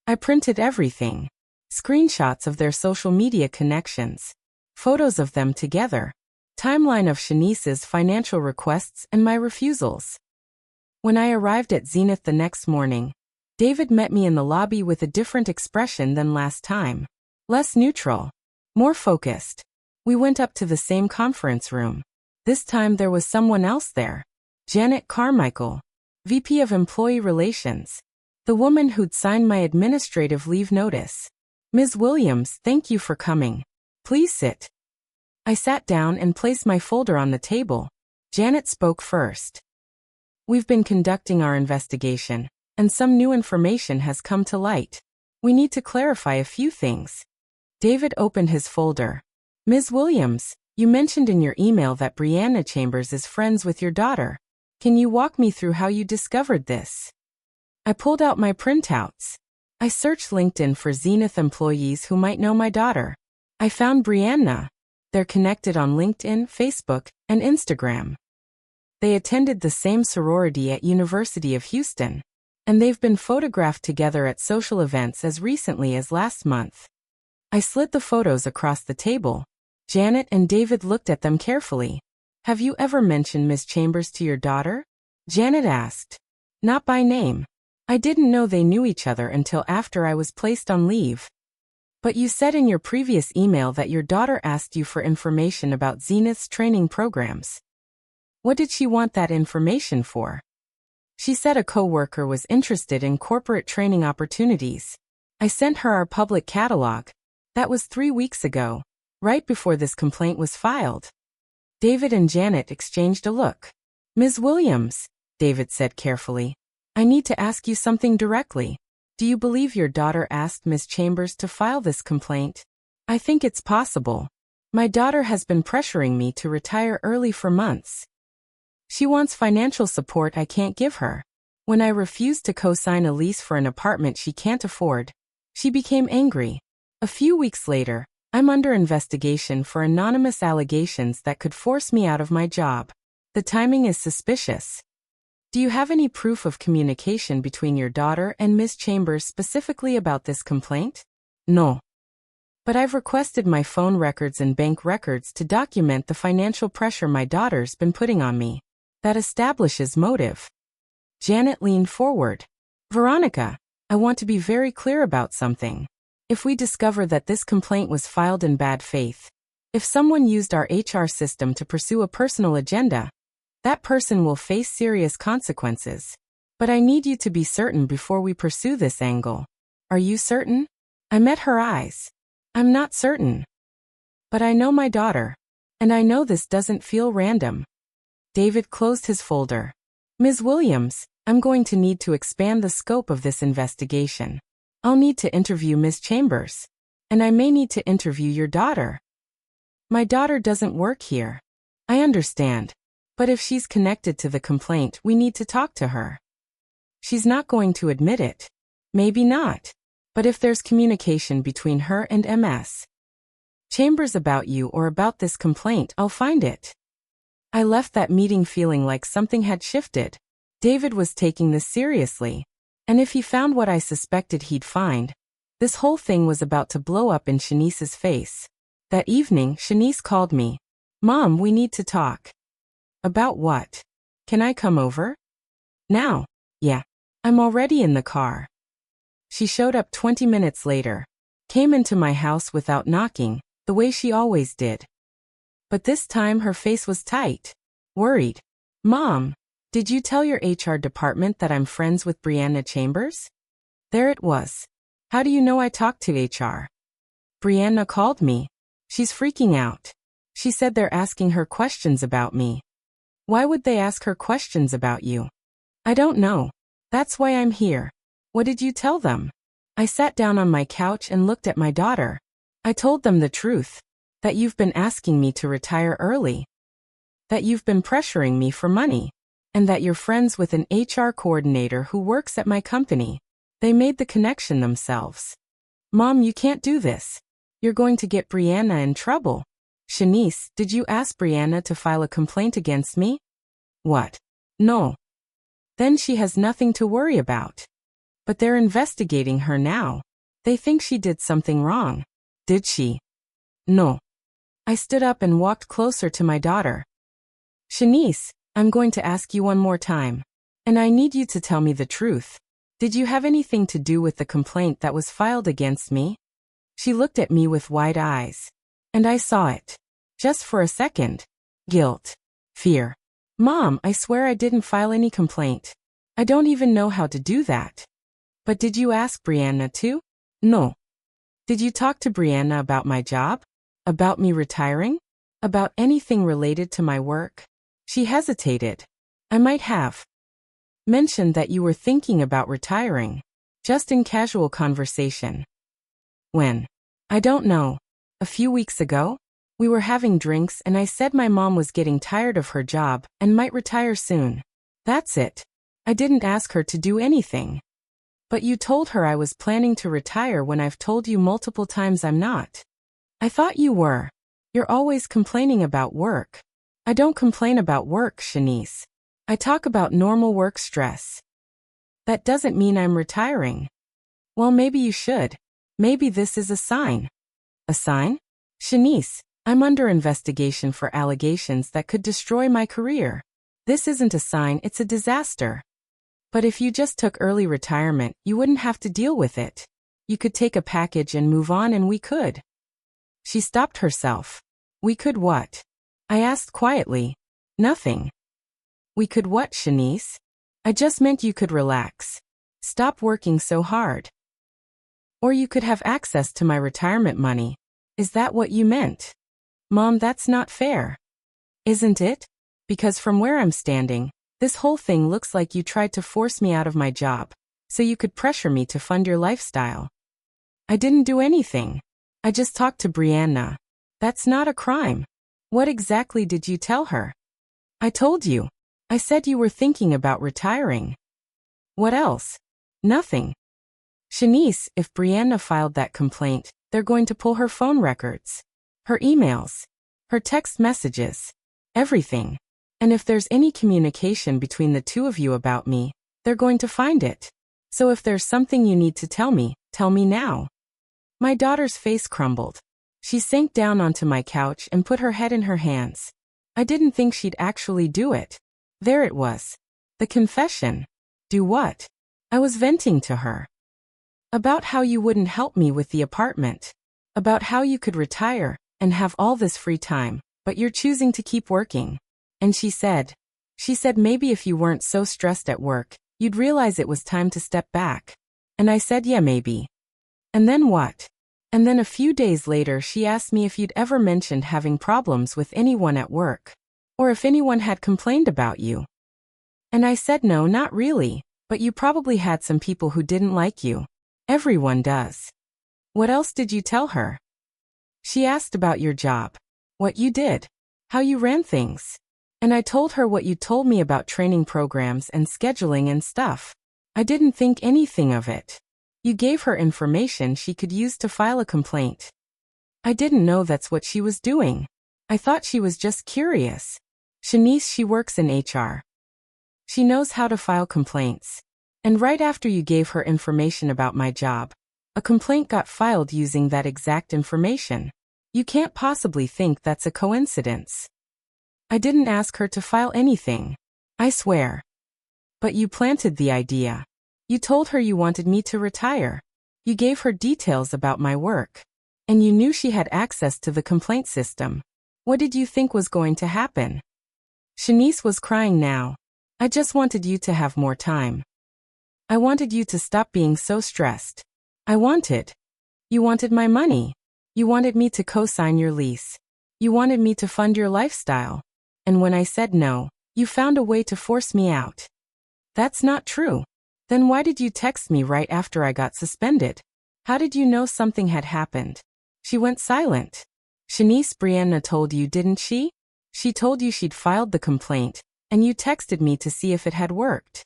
I printed everything. Screenshots of their social media connections. Photos of them together. Timeline of Shanice's financial requests and my refusals. When I arrived at Zenith the next morning, David met me in the lobby with a different expression than last time. Less neutral. More focused. We went up to the same conference room. This time there was someone else there. Janet Carmichael, VP of Employee Relations. The woman who'd signed my administrative leave notice. Ms. Williams, thank you for coming. Please sit. I sat down and placed my folder on the table. Janet spoke first. We've been conducting our investigation, and some new information has come to light. We need to clarify a few things. David opened his folder. Ms. Williams, you mentioned in your email that Brianna Chambers is friends with your daughter. Can you walk me through how you discovered this? I pulled out my printouts. I searched LinkedIn for Zenith employees who might know my daughter. I found Brianna. They're connected on LinkedIn, Facebook, and Instagram. They attended the same sorority at University of Houston. And they've been photographed together at social events as recently as last month. I slid the photos across the table. Janet and David looked at them carefully. Have you ever mentioned Miss Chambers to your daughter? Janet asked. Not by name. I didn't know they knew each other until after I was placed on leave. But you said in your previous email that your daughter asked you for information about Zenith's training programs. What did she want that information for? She said a coworker was interested in corporate training opportunities. I sent her our public catalog. That was 3 weeks ago, right before this complaint was filed. David and Janet exchanged a look. Ms. Williams, David said carefully, I need to ask you something directly. Do you believe your daughter asked Ms. Chambers to file this complaint? I think it's possible. My daughter has been pressuring me to retire early for months. She wants financial support I can't give her. When I refused to co-sign a lease for an apartment she can't afford, she became angry. A few weeks later, I'm under investigation for anonymous allegations that could force me out of my job. The timing is suspicious. Do you have any proof of communication between your daughter and Ms. Chambers specifically about this complaint? No. But I've requested my phone records and bank records to document the financial pressure my daughter's been putting on me. That establishes motive. Janet leaned forward. Veronica, I want to be very clear about something. If we discover that this complaint was filed in bad faith, if someone used our HR system to pursue a personal agenda, that person will face serious consequences. But I need you to be certain before we pursue this angle. Are you certain? I met her eyes. I'm not certain. But I know my daughter. And I know this doesn't feel random. David closed his folder. Ms. Williams, I'm going to need to expand the scope of this investigation. I'll need to interview Ms. Chambers. And I may need to interview your daughter. My daughter doesn't work here. I understand. But if she's connected to the complaint, we need to talk to her. She's not going to admit it. Maybe not. But if there's communication between her and Ms. Chambers about you or about this complaint, I'll find it. I left that meeting feeling like something had shifted. David was taking this seriously. And if he found what I suspected he'd find, this whole thing was about to blow up in Shanice's face. That evening, Shanice called me. Mom, we need to talk. About what? Can I come over? Now? Yeah. I'm already in the car. She showed up 20 minutes later. Came into my house without knocking, the way she always did. But this time her face was tight. Worried. Mom, did you tell your HR department that I'm friends with Brianna Chambers? There it was. How do you know I talked to HR? Brianna called me. She's freaking out. She said they're asking her questions about me. Why would they ask her questions about you? I don't know. That's why I'm here. What did you tell them? I sat down on my couch and looked at my daughter. I told them the truth. That you've been asking me to retire early. That you've been pressuring me for money. And that you're friends with an HR coordinator who works at my company. They made the connection themselves. Mom, you can't do this. You're going to get Brianna in trouble. Shanice, did you ask Brianna to file a complaint against me? What? No. Then she has nothing to worry about. But they're investigating her now. They think she did something wrong. Did she? No. I stood up and walked closer to my daughter. Shanice, I'm going to ask you one more time. And I need you to tell me the truth. Did you have anything to do with the complaint that was filed against me? She looked at me with wide eyes. And I saw it. Just for a second. Guilt. Fear. Mom, I swear I didn't file any complaint. I don't even know how to do that. But did you ask Brianna too? No. Did you talk to Brianna about my job? About me retiring? About anything related to my work? She hesitated. I might have mentioned that you were thinking about retiring. Just in casual conversation. When? I don't know. A few weeks ago? We were having drinks and I said my mom was getting tired of her job and might retire soon. That's it. I didn't ask her to do anything. But you told her I was planning to retire when I've told you multiple times I'm not. I thought you were. You're always complaining about work. I don't complain about work, Shanice. I talk about normal work stress. That doesn't mean I'm retiring. Well, maybe you should. Maybe this is a sign. A sign? Shanice, I'm under investigation for allegations that could destroy my career. This isn't a sign, it's a disaster. But if you just took early retirement, you wouldn't have to deal with it. You could take a package and move on, and we could. She stopped herself. We could what? I asked quietly. Nothing. We could what, Shanice? I just meant you could relax. Stop working so hard. Or you could have access to my retirement money. Is that what you meant? Mom, that's not fair. Isn't it? Because from where I'm standing, this whole thing looks like you tried to force me out of my job, so you could pressure me to fund your lifestyle. I didn't do anything. I just talked to Brianna. That's not a crime. What exactly did you tell her? I told you. I said you were thinking about retiring. What else? Nothing. Shanice, if Brianna filed that complaint, they're going to pull her phone records, her emails, her text messages, everything. And if there's any communication between the two of you about me, they're going to find it. So if there's something you need to tell me now. My daughter's face crumbled. She sank down onto my couch and put her head in her hands. I didn't think she'd actually do it. There it was. The confession. Do what? I was venting to her. About how you wouldn't help me with the apartment. About how you could retire and have all this free time, but you're choosing to keep working. And she said maybe if you weren't so stressed at work, you'd realize it was time to step back. And I said yeah, maybe. And then what? And then a few days later she asked me if you'd ever mentioned having problems with anyone at work. Or if anyone had complained about you. And I said no, not really, but you probably had some people who didn't like you. Everyone does. What else did you tell her? She asked about your job. What you did. How you ran things. And I told her what you told me about training programs and scheduling and stuff. I didn't think anything of it. You gave her information she could use to file a complaint. I didn't know that's what she was doing. I thought she was just curious. Shanice, she works in HR. She knows how to file complaints. And right after you gave her information about my job, a complaint got filed using that exact information. You can't possibly think that's a coincidence. I didn't ask her to file anything. I swear. But you planted the idea. You told her you wanted me to retire. You gave her details about my work. And you knew she had access to the complaint system. What did you think was going to happen? Shanice was crying now. I just wanted you to have more time. I wanted you to stop being so stressed. You wanted my money. You wanted me to co-sign your lease. You wanted me to fund your lifestyle. And when I said no, you found a way to force me out. That's not true. Then why did you text me right after I got suspended? How did you know something had happened? She went silent. Shanice, Brianna told you, didn't she? She told you she'd filed the complaint, and you texted me to see if it had worked.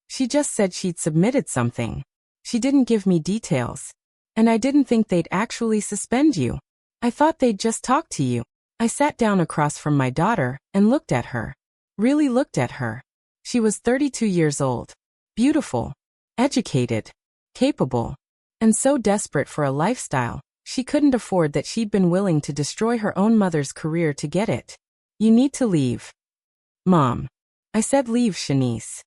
She just said she'd submitted something. She didn't give me details. And I didn't think they'd actually suspend you. I thought they'd just talk to you. I sat down across from my daughter and looked at her. Really looked at her. She was 32 years old. Beautiful. Educated. Capable. And so desperate for a lifestyle she couldn't afford that she'd been willing to destroy her own mother's career to get it. You need to leave. Mom. I said leave, Shanice.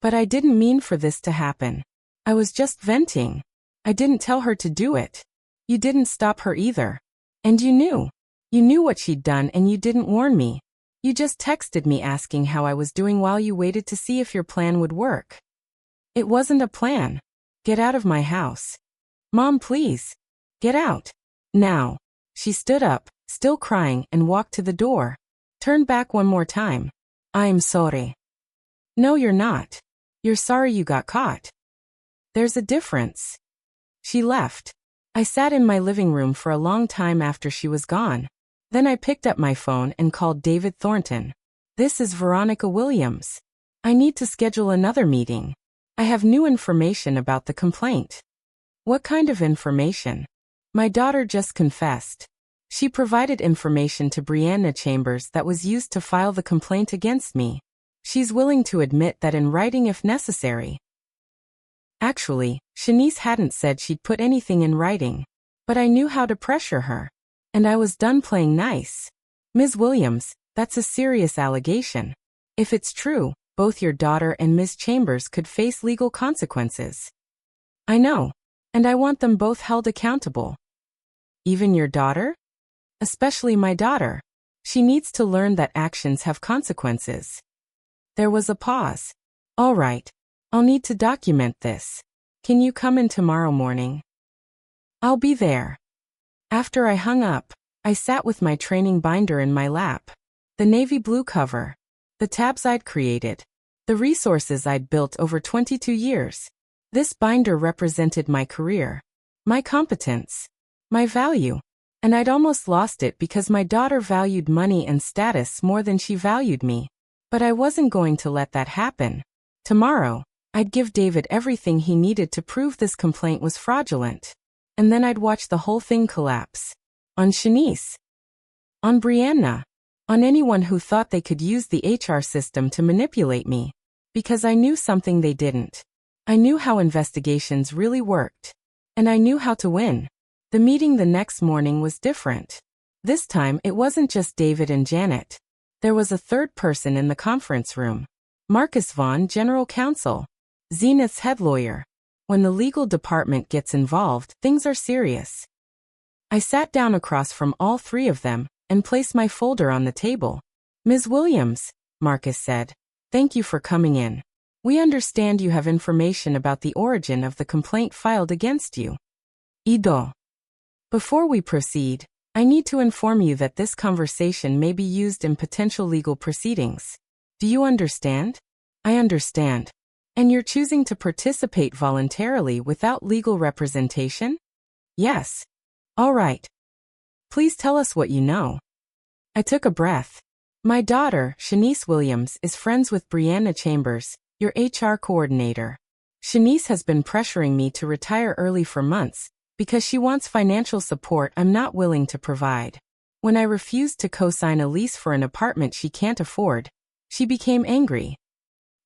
But I didn't mean for this to happen. I was just venting. I didn't tell her to do it. You didn't stop her either. And you knew. You knew what she'd done and you didn't warn me. You just texted me asking how I was doing while you waited to see if your plan would work. It wasn't a plan. Get out of my house. Mom, please. Get out. Now. She stood up, still crying, and walked to the door. Turn back one more time. I'm sorry. No, you're not. You're sorry you got caught. There's a difference. She left. I sat in my living room for a long time after she was gone. Then I picked up my phone and called David Thornton. This is Veronica Williams. I need to schedule another meeting. I have new information about the complaint. What kind of information? My daughter just confessed. She provided information to Brianna Chambers that was used to file the complaint against me. She's willing to admit that in writing if necessary. Actually, Shanice hadn't said she'd put anything in writing. But I knew how to pressure her. And I was done playing nice. Ms. Williams, that's a serious allegation. If it's true, both your daughter and Ms. Chambers could face legal consequences. I know. And I want them both held accountable. Even your daughter? Especially my daughter. She needs to learn that actions have consequences. There was a pause. All right. I'll need to document this. Can you come in tomorrow morning? I'll be there. After I hung up, I sat with my training binder in my lap. The navy blue cover. The tabs I'd created. The resources I'd built over 22 years. This binder represented my career. My competence. My value. And I'd almost lost it because my daughter valued money and status more than she valued me. But I wasn't going to let that happen. Tomorrow, I'd give David everything he needed to prove this complaint was fraudulent. And then I'd watch the whole thing collapse. On Shanice. On Brianna. On anyone who thought they could use the HR system to manipulate me. Because I knew something they didn't. I knew how investigations really worked. And I knew how to win. The meeting the next morning was different. This time it wasn't just David and Janet. There was a third person in the conference room. Marcus Vaughn, General Counsel. Zenith's head lawyer. When the legal department gets involved, things are serious. I sat down across from all three of them and placed my folder on the table. Ms. Williams, Marcus said, thank you for coming in. We understand you have information about the origin of the complaint filed against you. Ido. Before we proceed, I need to inform you that this conversation may be used in potential legal proceedings. Do you understand? I understand. And you're choosing to participate voluntarily without legal representation? Yes. All right. Please tell us what you know. I took a breath. My daughter, Shanice Williams, is friends with Brianna Chambers, your HR coordinator. Shanice has been pressuring me to retire early for months because she wants financial support I'm not willing to provide. When I refused to co-sign a lease for an apartment she can't afford, she became angry.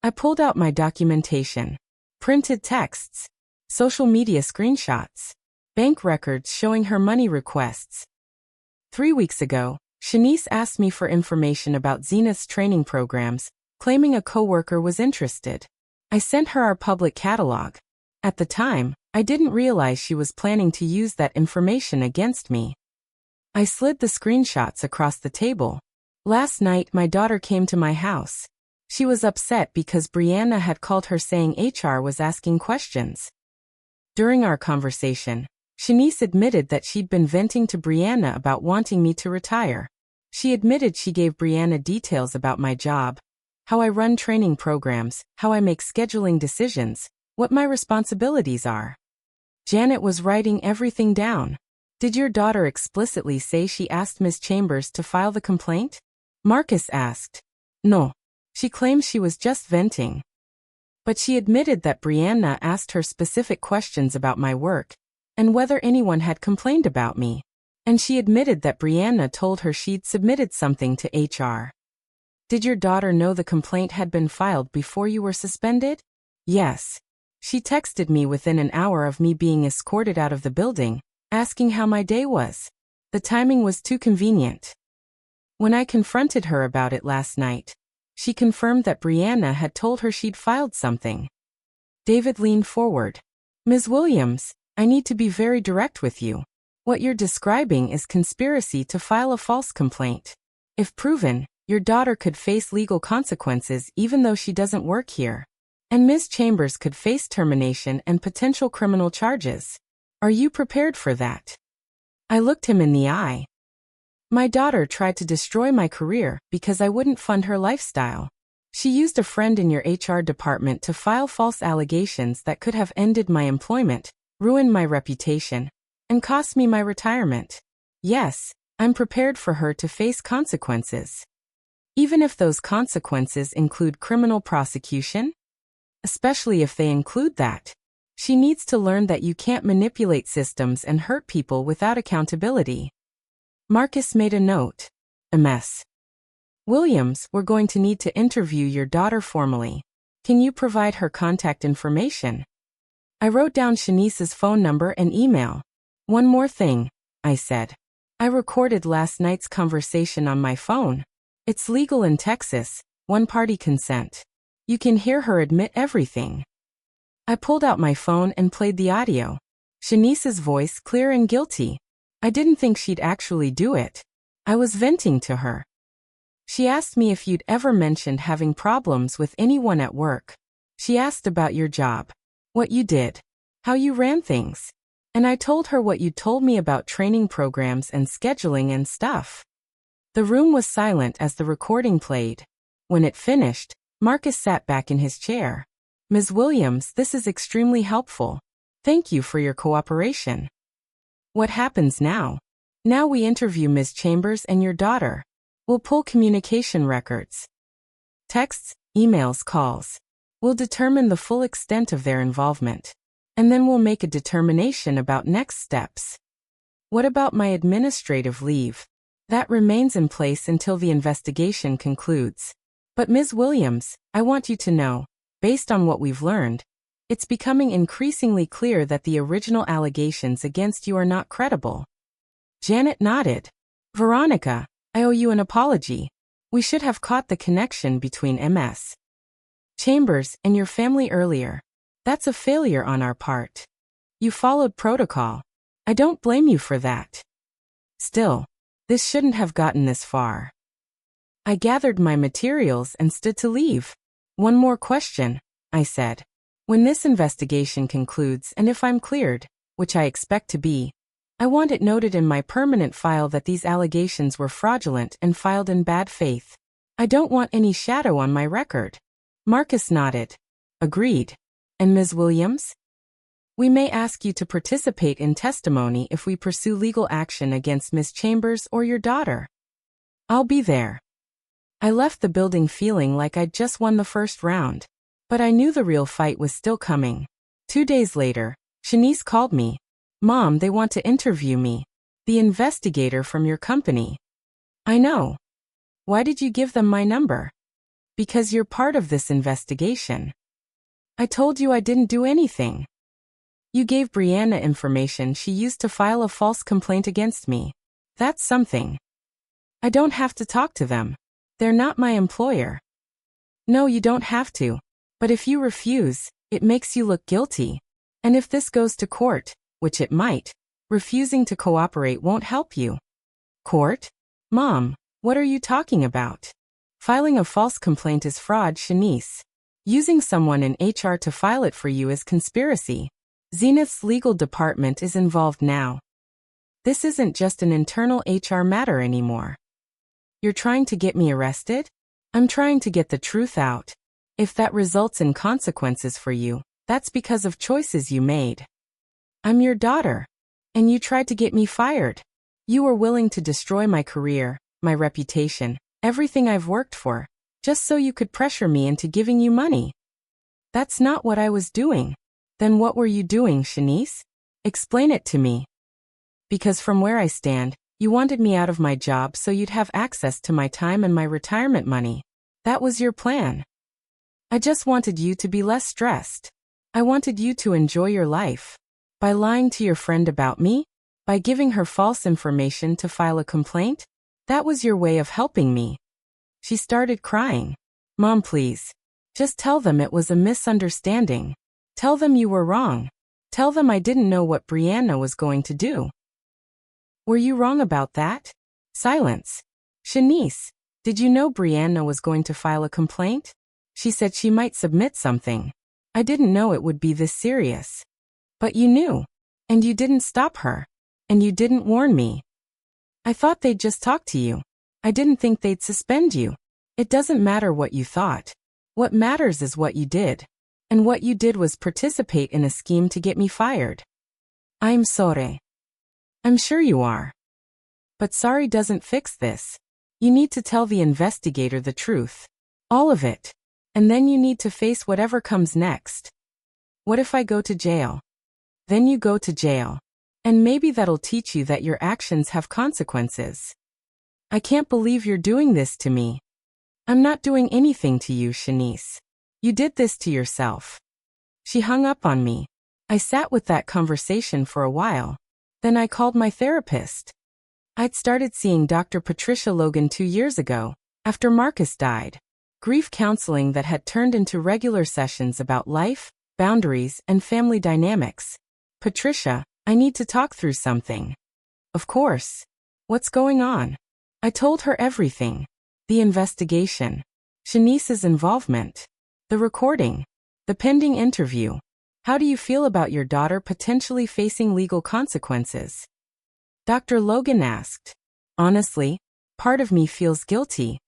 I pulled out my documentation, printed texts, social media screenshots, bank records showing her money requests. 3 weeks ago, Shanice asked me for information about Zenith's training programs, claiming a coworker was interested. I sent her our public catalog. At the time, I didn't realize she was planning to use that information against me. I slid the screenshots across the table. Last night, my daughter came to my house. She was upset because Brianna had called her saying HR was asking questions. During our conversation, Shanice admitted that she'd been venting to Brianna about wanting me to retire. She admitted she gave Brianna details about my job, how I run training programs, how I make scheduling decisions, what my responsibilities are. Janet was writing everything down. Did your daughter explicitly say she asked Ms. Chambers to file the complaint? Marcus asked. No. She claims she was just venting. But she admitted that Brianna asked her specific questions about my work and whether anyone had complained about me. And she admitted that Brianna told her she'd submitted something to HR. Did your daughter know the complaint had been filed before you were suspended? Yes. She texted me within an hour of me being escorted out of the building, asking how my day was. The timing was too convenient. When I confronted her about it last night, she confirmed that Brianna had told her she'd filed something. David leaned forward. Ms. Williams, I need to be very direct with you. What you're describing is conspiracy to file a false complaint. If proven, your daughter could face legal consequences even though she doesn't work here. And Ms. Chambers could face termination and potential criminal charges. Are you prepared for that? I looked him in the eye. My daughter tried to destroy my career because I wouldn't fund her lifestyle. She used a friend in your HR department to file false allegations that could have ended my employment, ruined my reputation, and cost me my retirement. Yes, I'm prepared for her to face consequences. Even if those consequences include criminal prosecution? Especially if they include that. She needs to learn that you can't manipulate systems and hurt people without accountability. Marcus made a note. MS. Williams, we're going to need to interview your daughter formally. Can you provide her contact information? I wrote down Shanice's phone number and email. One more thing, I said. I recorded last night's conversation on my phone. It's legal in Texas, one-party consent. You can hear her admit everything. I pulled out my phone and played the audio. Shanice's voice clear and guilty. I didn't think she'd actually do it. I was venting to her. She asked me if you'd ever mentioned having problems with anyone at work. She asked about your job, what you did, how you ran things. And I told her what you told me about training programs and scheduling and stuff. The room was silent as the recording played. When it finished, Marcus sat back in his chair. Ms. Williams, this is extremely helpful. Thank you for your cooperation. What happens now? Now we interview Ms. Chambers and your daughter. We'll pull communication records. Texts, emails, calls. We'll determine the full extent of their involvement. And then we'll make a determination about next steps. What about my administrative leave? That remains in place until the investigation concludes. But Ms. Williams, I want you to know, based on what we've learned, it's becoming increasingly clear that the original allegations against you are not credible. Janet nodded. Veronica, I owe you an apology. We should have caught the connection between Ms. Chambers and your family earlier. That's a failure on our part. You followed protocol. I don't blame you for that. Still, this shouldn't have gotten this far. I gathered my materials and stood to leave. One more question, I said. When this investigation concludes and if I'm cleared, which I expect to be, I want it noted in my permanent file that these allegations were fraudulent and filed in bad faith. I don't want any shadow on my record. Marcus nodded. Agreed. And Ms. Williams? We may ask you to participate in testimony if we pursue legal action against Ms. Chambers or your daughter. I'll be there. I left the building feeling like I'd just won the first round. But I knew the real fight was still coming. 2 days later, Shanice called me. Mom, they want to interview me. The investigator from your company. I know. Why did you give them my number? Because you're part of this investigation. I told you I didn't do anything. You gave Brianna information she used to file a false complaint against me. That's something. I don't have to talk to them. They're not my employer. No, you don't have to. But if you refuse, it makes you look guilty. And if this goes to court, which it might, refusing to cooperate won't help you. Court? Mom, what are you talking about? Filing a false complaint is fraud, Shanice. Using someone in HR to file it for you is conspiracy. Zenith's legal department is involved now. This isn't just an internal HR matter anymore. You're trying to get me arrested? I'm trying to get the truth out. If that results in consequences for you, that's because of choices you made. I'm your daughter. And you tried to get me fired. You were willing to destroy my career, my reputation, everything I've worked for, just so you could pressure me into giving you money. That's not what I was doing. Then what were you doing, Shanice? Explain it to me. Because from where I stand, you wanted me out of my job so you'd have access to my time and my retirement money. That was your plan. I just wanted you to be less stressed. I wanted you to enjoy your life. By lying to your friend about me? By giving her false information to file a complaint? That was your way of helping me. She started crying. Mom, please. Just tell them it was a misunderstanding. Tell them you were wrong. Tell them I didn't know what Brianna was going to do. Were you wrong about that? Silence. Shanice, did you know Brianna was going to file a complaint? She said she might submit something. I didn't know it would be this serious. But you knew. And you didn't stop her. And you didn't warn me. I thought they'd just talk to you. I didn't think they'd suspend you. It doesn't matter what you thought. What matters is what you did. And what you did was participate in a scheme to get me fired. I'm sorry. I'm sure you are. But sorry doesn't fix this. You need to tell the investigator the truth. All of it. And then you need to face whatever comes next. What if I go to jail? Then you go to jail. And maybe that'll teach you that your actions have consequences. I can't believe you're doing this to me. I'm not doing anything to you, Shanice. You did this to yourself. She hung up on me. I sat with that conversation for a while. Then I called my therapist. I'd started seeing Dr. Patricia Logan 2 years ago, after Marcus died. Grief counseling that had turned into regular sessions about life, boundaries, and family dynamics. Patricia, I need to talk through something. Of course. What's going on? I told her everything. The investigation. Shanice's involvement. The recording. The pending interview. How do you feel about your daughter potentially facing legal consequences? Dr. Logan asked. Honestly, part of me feels guilty.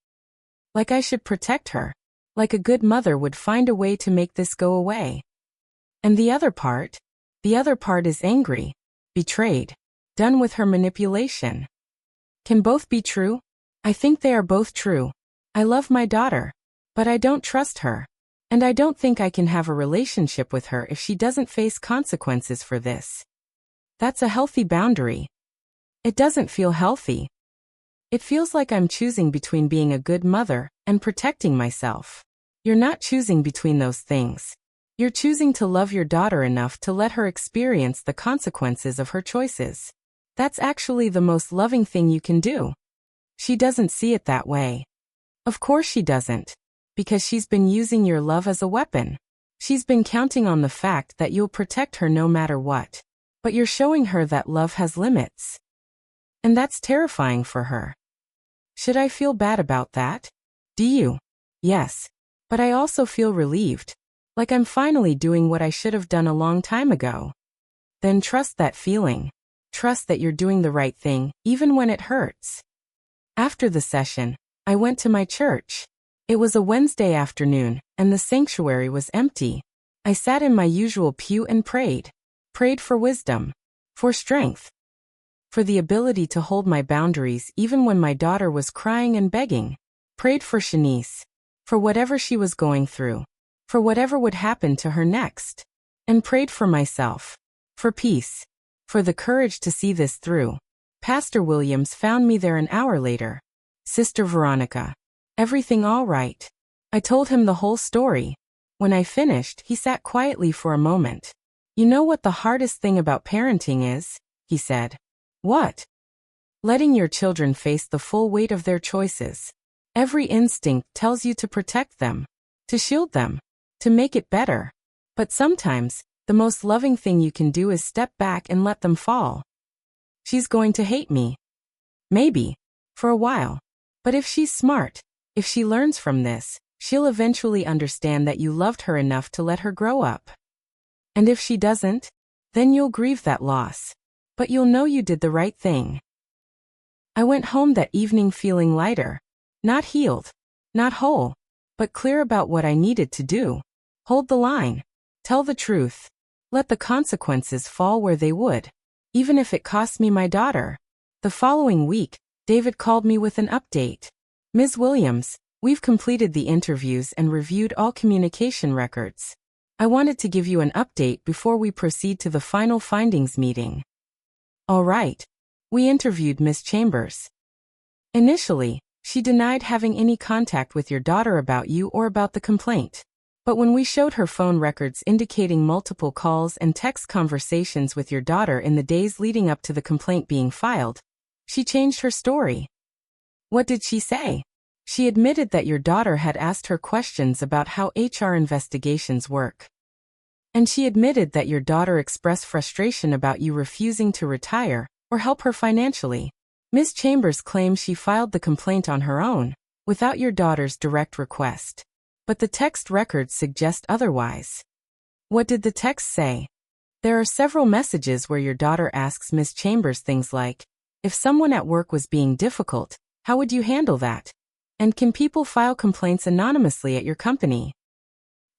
Like I should protect her. Like a good mother would find a way to make this go away. And the other part? The other part is angry. Betrayed. Done with her manipulation. Can both be true? I think they are both true. I love my daughter. But I don't trust her. And I don't think I can have a relationship with her if she doesn't face consequences for this. That's a healthy boundary. It doesn't feel healthy. It feels like I'm choosing between being a good mother and protecting myself. You're not choosing between those things. You're choosing to love your daughter enough to let her experience the consequences of her choices. That's actually the most loving thing you can do. She doesn't see it that way. Of course she doesn't. Because she's been using your love as a weapon. She's been counting on the fact that you'll protect her no matter what. But you're showing her that love has limits. And that's terrifying for her. Should I feel bad about that? Do you? Yes. But I also feel relieved. Like I'm finally doing what I should have done a long time ago. Then trust that feeling. Trust that you're doing the right thing, even when it hurts. After the session, I went to my church. It was a Wednesday afternoon, and the sanctuary was empty. I sat in my usual pew and prayed. Prayed for wisdom. For strength. For the ability to hold my boundaries even when my daughter was crying and begging. Prayed for Shanice. For whatever she was going through. For whatever would happen to her next. And prayed for myself. For peace. For the courage to see this through. Pastor Williams found me there an hour later. Sister Veronica. Everything all right? I told him the whole story. When I finished, he sat quietly for a moment. You know what the hardest thing about parenting is? He said. What? Letting your children face the full weight of their choices. Every instinct tells you to protect them. To shield them. To make it better. But sometimes, the most loving thing you can do is step back and let them fall. She's going to hate me. Maybe. For a while. But if she's smart, if she learns from this, she'll eventually understand that you loved her enough to let her grow up. And if she doesn't, then you'll grieve that loss. But you'll know you did the right thing. I went home that evening feeling lighter. Not healed. Not whole. But clear about what I needed to do. Hold the line. Tell the truth. Let the consequences fall where they would. Even if it cost me my daughter. The following week, David called me with an update. Ms. Williams, we've completed the interviews and reviewed all communication records. I wanted to give you an update before we proceed to the final findings meeting. All right. We interviewed Ms. Chambers. Initially, she denied having any contact with your daughter about you or about the complaint. But when we showed her phone records indicating multiple calls and text conversations with your daughter in the days leading up to the complaint being filed, she changed her story. What did she say? She admitted that your daughter had asked her questions about how HR investigations work. And she admitted that your daughter expressed frustration about you refusing to retire or help her financially. Ms. Chambers claims she filed the complaint on her own, without your daughter's direct request. But the text records suggest otherwise. What did the text say? There are several messages where your daughter asks Ms. Chambers things like, if someone at work was being difficult, how would you handle that? And can people file complaints anonymously at your company?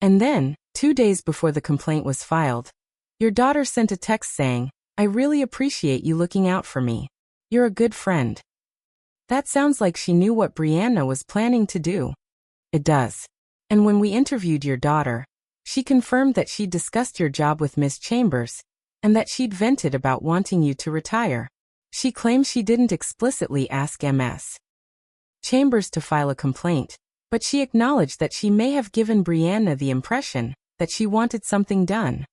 And then, 2 days before the complaint was filed, your daughter sent a text saying, I really appreciate you looking out for me. You're a good friend. That sounds like she knew what Brianna was planning to do. It does. And when we interviewed your daughter, she confirmed that she discussed your job with Ms. Chambers, and that she'd vented about wanting you to retire. She claims she didn't explicitly ask Ms. Chambers to file a complaint, but she acknowledged that she may have given Brianna the impression that she wanted something done.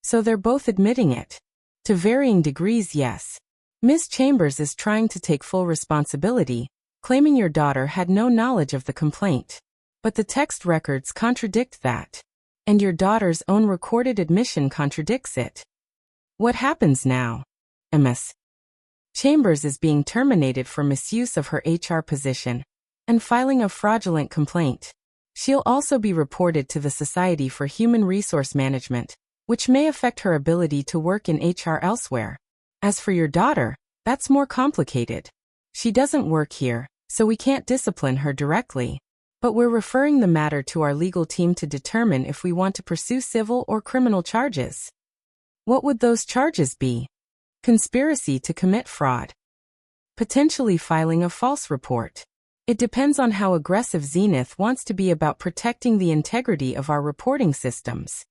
So they're both admitting it. To varying degrees, yes. Ms. Chambers is trying to take full responsibility, claiming your daughter had no knowledge of the complaint. But the text records contradict that. And your daughter's own recorded admission contradicts it. What happens now? Ms. Chambers is being terminated for misuse of her HR position and filing a fraudulent complaint. She'll also be reported to the Society for Human Resource Management, which may affect her ability to work in HR elsewhere. As for your daughter, that's more complicated. She doesn't work here, so we can't discipline her directly. But we're referring the matter to our legal team to determine if we want to pursue civil or criminal charges. What would those charges be? Conspiracy to commit fraud. Potentially filing a false report. It depends on how aggressive Zenith wants to be about protecting the integrity of our reporting systems.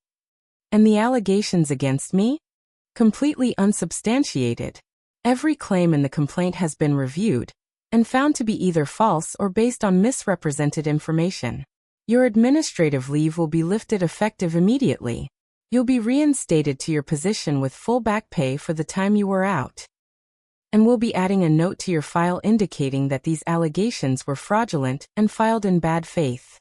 And the allegations against me? Completely unsubstantiated. Every claim in the complaint has been reviewed and found to be either false or based on misrepresented information. Your administrative leave will be lifted effective immediately. You'll be reinstated to your position with full back pay for the time you were out. And we'll be adding a note to your file indicating that these allegations were fraudulent and filed in bad faith.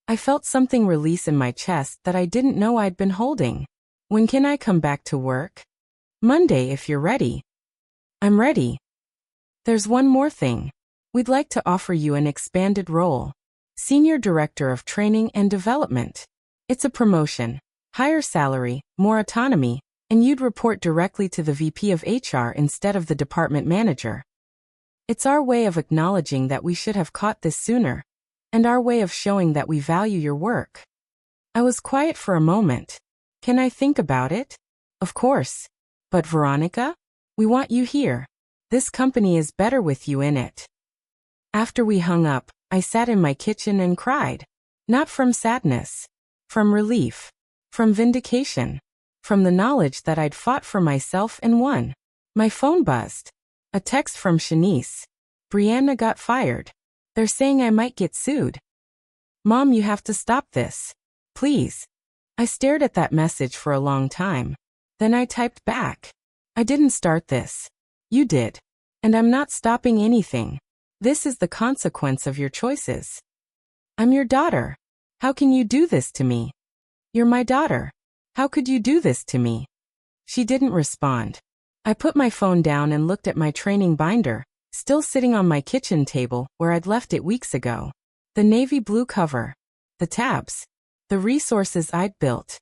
I felt something release in my chest that I didn't know I'd been holding. When can I come back to work? Monday if you're ready. I'm ready. There's one more thing. We'd like to offer you an expanded role. Senior Director of Training and Development. It's a promotion. Higher salary, more autonomy, and you'd report directly to the VP of HR instead of the department manager. It's our way of acknowledging that we should have caught this sooner, and our way of showing that we value your work. I was quiet for a moment. Can I think about it? Of course. But Veronica? We want you here. This company is better with you in it. After we hung up, I sat in my kitchen and cried. Not from sadness. From relief. From vindication. From the knowledge that I'd fought for myself and won. My phone buzzed. A text from Shanice. Brianna got fired. They're saying I might get sued. Mom, you have to stop this. Please. I stared at that message for a long time. Then I typed back. I didn't start this. You did. And I'm not stopping anything. This is the consequence of your choices. I'm your daughter. How can you do this to me? You're my daughter. How could you do this to me? She didn't respond. I put my phone down and looked at my training binder, still sitting on my kitchen table where I'd left it weeks ago. The navy blue cover. The tabs. The resources I'd built.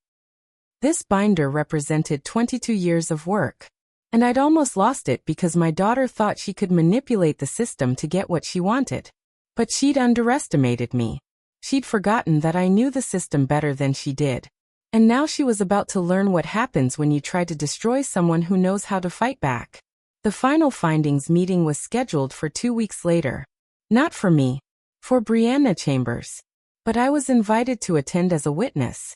This binder represented 22 years of work. And I'd almost lost it because my daughter thought she could manipulate the system to get what she wanted. But she'd underestimated me. She'd forgotten that I knew the system better than she did. And now she was about to learn what happens when you try to destroy someone who knows how to fight back. The final findings meeting was scheduled for 2 weeks later. Not for me. For Brianna Chambers. But I was invited to attend as a witness.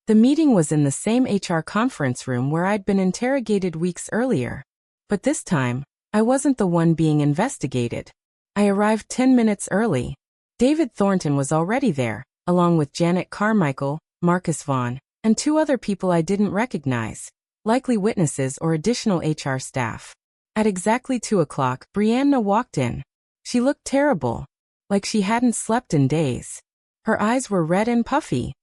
The meeting was in the same HR conference room where I'd been interrogated weeks earlier. But this time, I wasn't the one being investigated. I arrived 10 minutes early. David Thornton was already there, along with Janet Carmichael, Marcus Vaughn, and 2 other people I didn't recognize, likely witnesses or additional HR staff. At exactly 2 o'clock, Brianna walked in. She looked terrible, like she hadn't slept in days. Her eyes were red and puffy.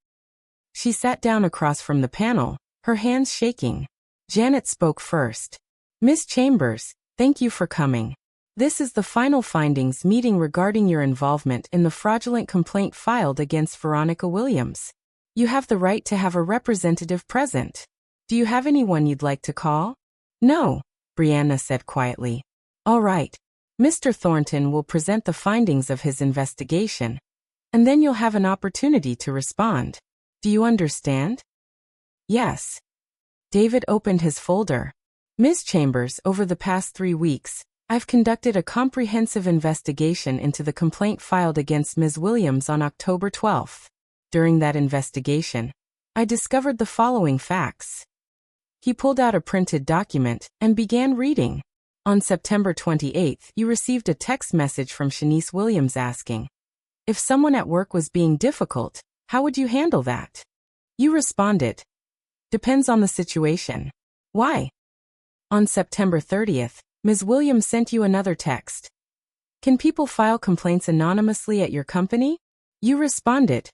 She sat down across from the panel, her hands shaking. Janet spoke first. Miss Chambers, thank you for coming. This is the final findings meeting regarding your involvement in the fraudulent complaint filed against Veronica Williams. You have the right to have a representative present. Do you have anyone you'd like to call? No, Brianna said quietly. All right. Mr. Thornton will present the findings of his investigation, and then you'll have an opportunity to respond. Do you understand? Yes. David opened his folder. Ms. Chambers, over the past 3 weeks, I've conducted a comprehensive investigation into the complaint filed against Ms. Williams on October 12th. During that investigation, I discovered the following facts. He pulled out a printed document and began reading. On September 28th, you received a text message from Shanice Williams asking, if someone at work was being difficult, how would you handle that? You responded, depends on the situation. Why? On September 30th, Ms. Williams sent you another text. Can people file complaints anonymously at your company? You responded,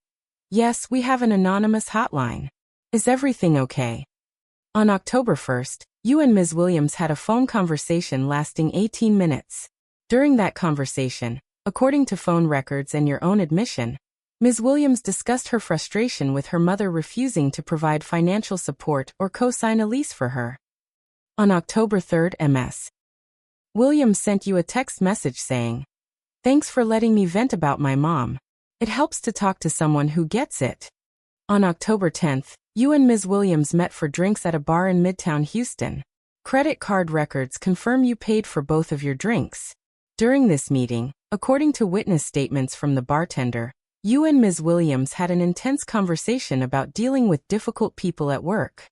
yes, we have an anonymous hotline. Is everything okay? On October 1st, you and Ms. Williams had a phone conversation lasting 18 minutes. During that conversation, according to phone records and your own admission, Ms. Williams discussed her frustration with her mother refusing to provide financial support or co-sign a lease for her. On October 3rd, Ms. Williams sent you a text message saying, thanks for letting me vent about my mom. It helps to talk to someone who gets it. On October 10th, you and Ms. Williams met for drinks at a bar in Midtown Houston. Credit card records confirm you paid for both of your drinks. During this meeting, according to witness statements from the bartender, you and Ms. Williams had an intense conversation about dealing with difficult people at work.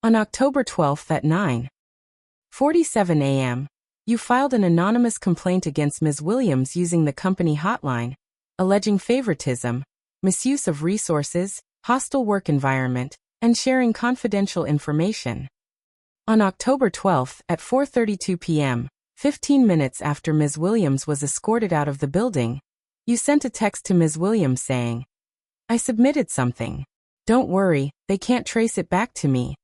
On October 12th at 9:47 a.m., you filed an anonymous complaint against Ms. Williams using the company hotline, alleging favoritism, misuse of resources, hostile work environment, and sharing confidential information. On October 12th at 4:32 p.m., 15 minutes after Ms. Williams was escorted out of the building, you sent a text to Ms. Williams saying, I submitted something. Don't worry, they can't trace it back to me.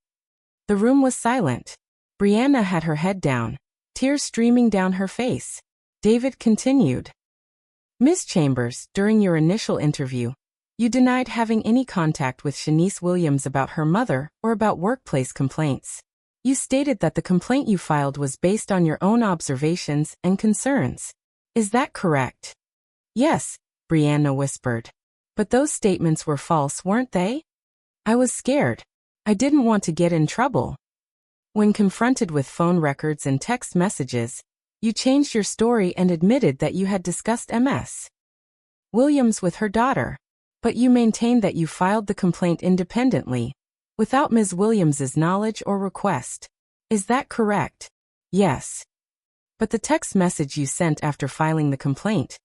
The room was silent. Brianna had her head down, tears streaming down her face. David continued. Ms. Chambers, during your initial interview, you denied having any contact with Shanice Williams about her mother or about workplace complaints. You stated that the complaint you filed was based on your own observations and concerns. Is that correct? Yes, Brianna whispered. But those statements were false, weren't they? I was scared. I didn't want to get in trouble. When confronted with phone records and text messages, you changed your story and admitted that you had discussed Ms. Williams with her daughter. But you maintained that you filed the complaint independently, without Ms. Williams's knowledge or request. Is that correct? Yes. But the text message you sent after filing the complaint,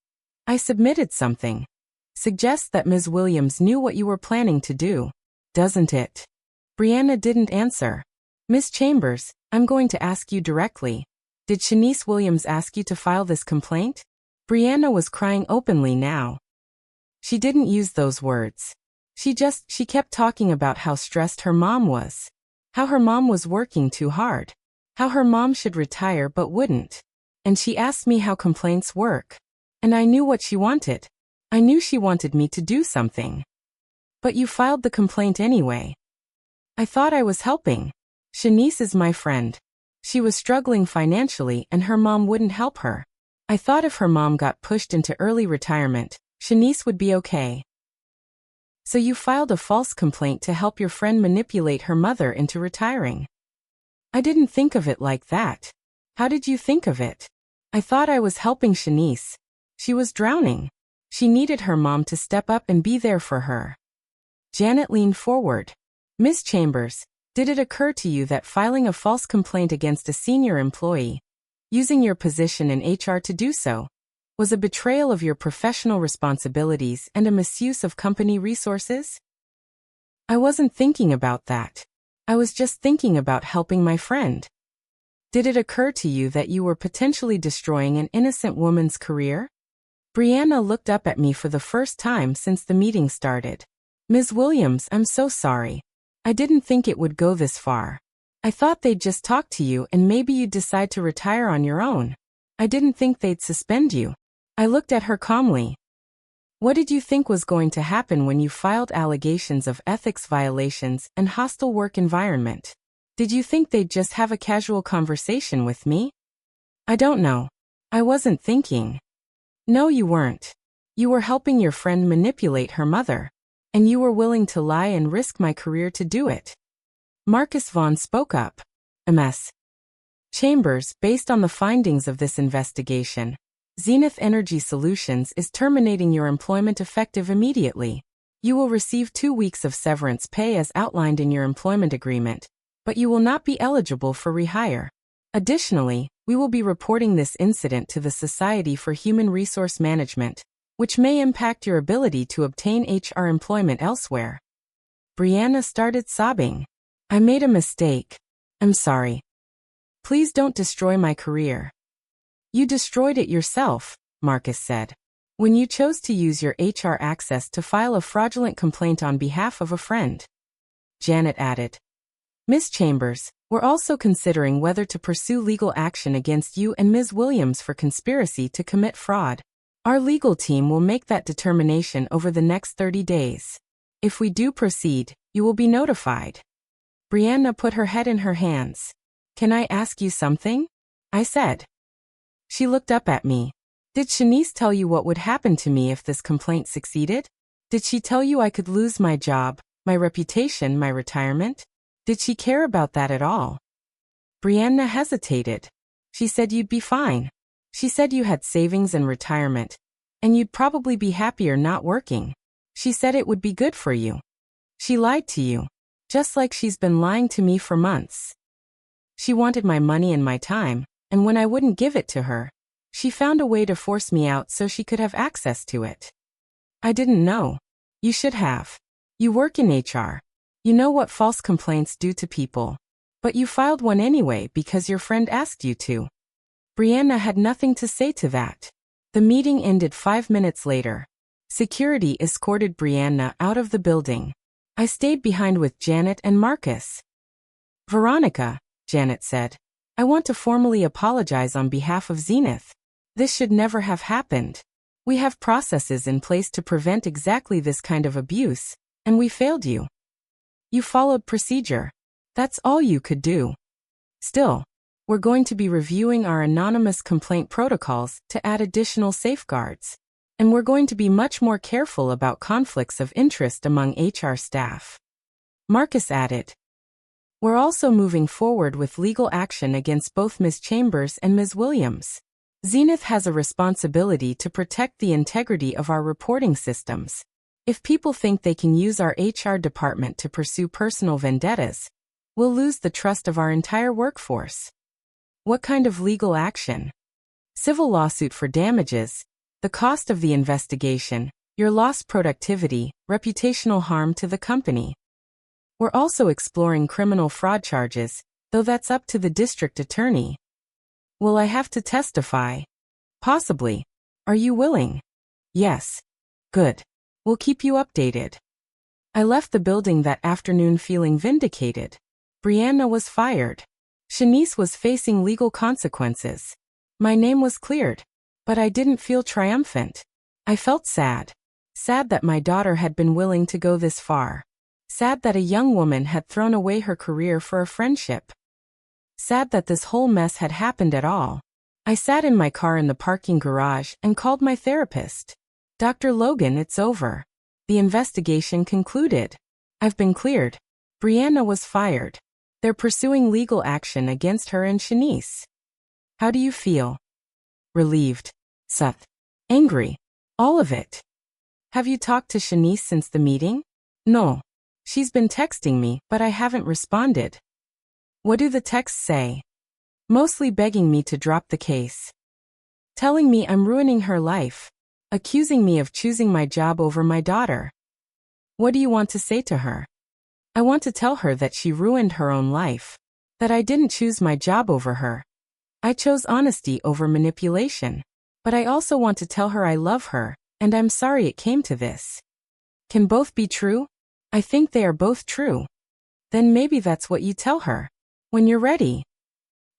I submitted something, suggests that Ms. Williams knew what you were planning to do, doesn't it? Brianna didn't answer. Ms. Chambers, I'm going to ask you directly. Did Shanice Williams ask you to file this complaint? Brianna was crying openly now. She didn't use those words. She kept talking about how stressed her mom was. How her mom was working too hard. How her mom should retire but wouldn't. And she asked me how complaints work. And I knew what she wanted. I knew she wanted me to do something. But you filed the complaint anyway. I thought I was helping. Shanice is my friend. She was struggling financially and her mom wouldn't help her. I thought if her mom got pushed into early retirement, Shanice would be okay. So you filed a false complaint to help your friend manipulate her mother into retiring. I didn't think of it like that. How did you think of it? I thought I was helping Shanice. She was drowning. She needed her mom to step up and be there for her. Janet leaned forward. Ms. Chambers, did it occur to you that filing a false complaint against a senior employee, using your position in HR to do so, was a betrayal of your professional responsibilities and a misuse of company resources? I wasn't thinking about that. I was just thinking about helping my friend. Did it occur to you that you were potentially destroying an innocent woman's career? Brianna looked up at me for the first time since the meeting started. Ms. Williams, I'm so sorry. I didn't think it would go this far. I thought they'd just talk to you and maybe you'd decide to retire on your own. I didn't think they'd suspend you. I looked at her calmly. What did you think was going to happen when you filed allegations of ethics violations and hostile work environment? Did you think they'd just have a casual conversation with me? I don't know. I wasn't thinking. No, you weren't. You were helping your friend manipulate her mother. And you were willing to lie and risk my career to do it. Marcus Vaughn spoke up. Ms. Chambers, based on the findings of this investigation, Zenith Energy Solutions is terminating your employment effective immediately. You will receive 2 weeks of severance pay as outlined in your employment agreement, but you will not be eligible for rehire. Additionally, we will be reporting this incident to the Society for Human Resource Management, which may impact your ability to obtain HR employment elsewhere. Brianna started sobbing. I made a mistake. I'm sorry. Please don't destroy my career. You destroyed it yourself, Marcus said, when you chose to use your HR access to file a fraudulent complaint on behalf of a friend. Janet added, Ms. Chambers, we're also considering whether to pursue legal action against you and Ms. Williams for conspiracy to commit fraud. Our legal team will make that determination over the next 30 days. If we do proceed, you will be notified. Brianna put her head in her hands. Can I ask you something? I said. She looked up at me. Did Shanice tell you what would happen to me if this complaint succeeded? Did she tell you I could lose my job, my reputation, my retirement? Did she care about that at all? Brianna hesitated. She said you'd be fine. She said you had savings and retirement, and you'd probably be happier not working. She said it would be good for you. She lied to you, just like she's been lying to me for months. She wanted my money and my time, and when I wouldn't give it to her, she found a way to force me out so she could have access to it. I didn't know. You should have. You work in HR. You know what false complaints do to people. But you filed one anyway because your friend asked you to. Brianna had nothing to say to that. The meeting ended 5 minutes later. Security escorted Brianna out of the building. I stayed behind with Janet and Marcus. Veronica, Janet said, I want to formally apologize on behalf of Zenith. This should never have happened. We have processes in place to prevent exactly this kind of abuse, and we failed you. You followed procedure. That's all you could do. Still, we're going to be reviewing our anonymous complaint protocols to add additional safeguards, and we're going to be much more careful about conflicts of interest among HR staff. Marcus added, We're also moving forward with legal action against both Ms. Chambers and Ms. Williams. Zenith has a responsibility to protect the integrity of our reporting systems. If people think they can use our HR department to pursue personal vendettas, we'll lose the trust of our entire workforce. What kind of legal action? Civil lawsuit for damages, the cost of the investigation, your lost productivity, reputational harm to the company. We're also exploring criminal fraud charges, though that's up to the district attorney. Will I have to testify? Possibly. Are you willing? Yes. Good. We'll keep you updated. I left the building that afternoon feeling vindicated. Brianna was fired. Shanice was facing legal consequences. My name was cleared. But I didn't feel triumphant. I felt sad. Sad that my daughter had been willing to go this far. Sad that a young woman had thrown away her career for a friendship. Sad that this whole mess had happened at all. I sat in my car in the parking garage and called my therapist. Dr. Logan, it's over. The investigation concluded. I've been cleared. Brianna was fired. They're pursuing legal action against her and Shanice. How do you feel? Relieved. Seth. Angry. All of it. Have you talked to Shanice since the meeting? No. She's been texting me, but I haven't responded. What do the texts say? Mostly begging me to drop the case. Telling me I'm ruining her life. Accusing me of choosing my job over my daughter. What do you want to say to her? I want to tell her that she ruined her own life. That I didn't choose my job over her. I chose honesty over manipulation. But I also want to tell her I love her, and I'm sorry it came to this. Can both be true? I think they are both true. Then maybe that's what you tell her. When you're ready.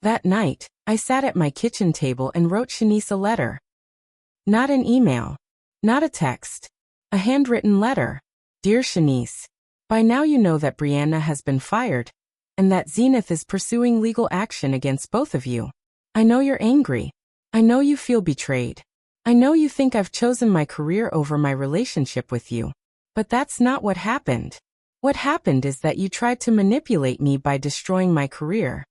That night, I sat at my kitchen table and wrote Shanice a letter. Not an email. Not a text. A handwritten letter. Dear Shanice, by now you know that Brianna has been fired, and that Zenith is pursuing legal action against both of you. I know you're angry. I know you feel betrayed. I know you think I've chosen my career over my relationship with you. But that's not what happened. What happened is that you tried to manipulate me by destroying my career.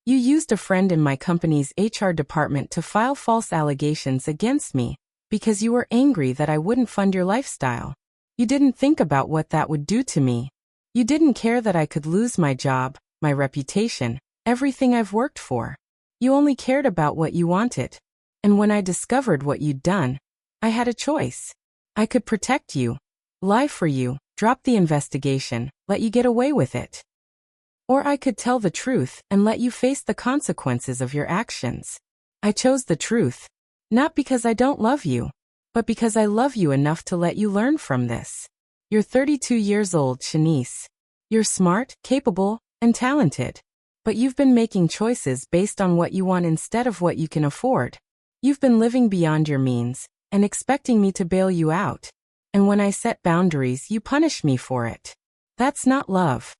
You used a friend in my company's HR department to file false allegations against me because you were angry that I wouldn't fund your lifestyle. You didn't think about what that would do to me. You didn't care that I could lose my job, my reputation, everything I've worked for. You only cared about what you wanted. And when I discovered what you'd done, I had a choice. I could protect you, lie for you, drop the investigation, let you get away with it. Or I could tell the truth and let you face the consequences of your actions. I chose the truth, not because I don't love you, but because I love you enough to let you learn from this. You're 32 years old, Shanice. You're smart, capable, and talented. But you've been making choices based on what you want instead of what you can afford. You've been living beyond your means and expecting me to bail you out. And when I set boundaries, you punish me for it. That's not love.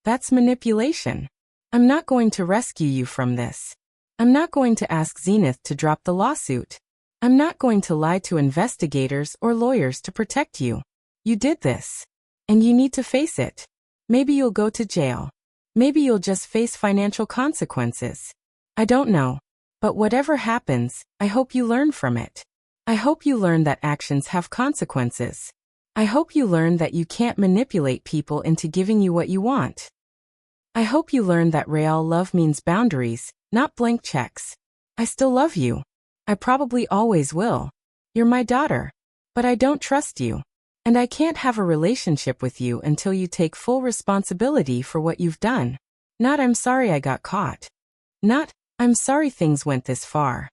That's manipulation. I'm not going to rescue you from this. I'm not going to ask Zenith to drop the lawsuit. I'm not going to lie to investigators or lawyers to protect you. You did this. And you need to face it. Maybe you'll go to jail. Maybe you'll just face financial consequences. I don't know. But whatever happens, I hope you learn from it. I hope you learn that actions have consequences. I hope you learn that you can't manipulate people into giving you what you want. I hope you learn that real love means boundaries, not blank checks. I still love you. I probably always will. You're my daughter. But I don't trust you. And I can't have a relationship with you until you take full responsibility for what you've done. Not I'm sorry I got caught. Not I'm sorry things went this far.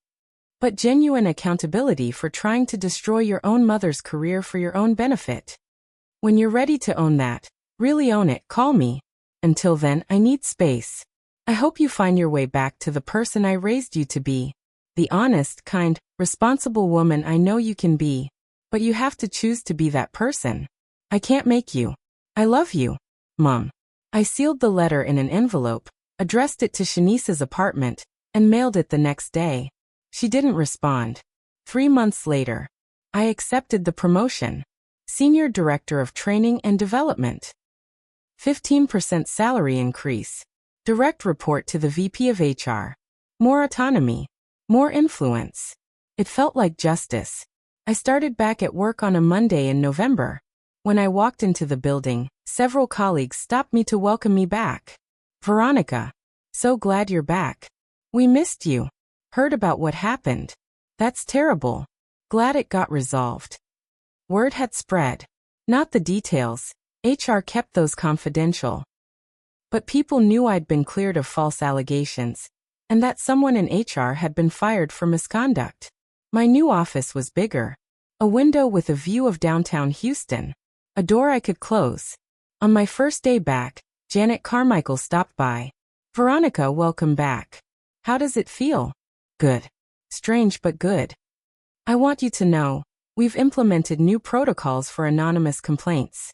But genuine accountability for trying to destroy your own mother's career for your own benefit. When you're ready to own that, really own it, call me. Until then, I need space. I hope you find your way back to the person I raised you to be. The honest, kind, responsible woman I know you can be. But you have to choose to be that person. I can't make you. I love you, Mom. I sealed the letter in an envelope, addressed it to Shanice's apartment, and mailed it the next day. She didn't respond. 3 months later, I accepted the promotion. Senior Director of Training and Development. 15% salary increase. Direct report to the VP of HR. More autonomy. More influence. It felt like justice. I started back at work on a Monday in November. When I walked into the building, several colleagues stopped me to welcome me back. Veronica, so glad you're back. We missed you. Heard about what happened. That's terrible. Glad it got resolved. Word had spread. Not the details. HR kept those confidential. But people knew I'd been cleared of false allegations, and that someone in HR had been fired for misconduct. My new office was bigger. A window with a view of downtown Houston. A door I could close. On my first day back, Janet Carmichael stopped by. Veronica, welcome back. How does it feel? Good. Strange but good. I want you to know, we've implemented new protocols for anonymous complaints.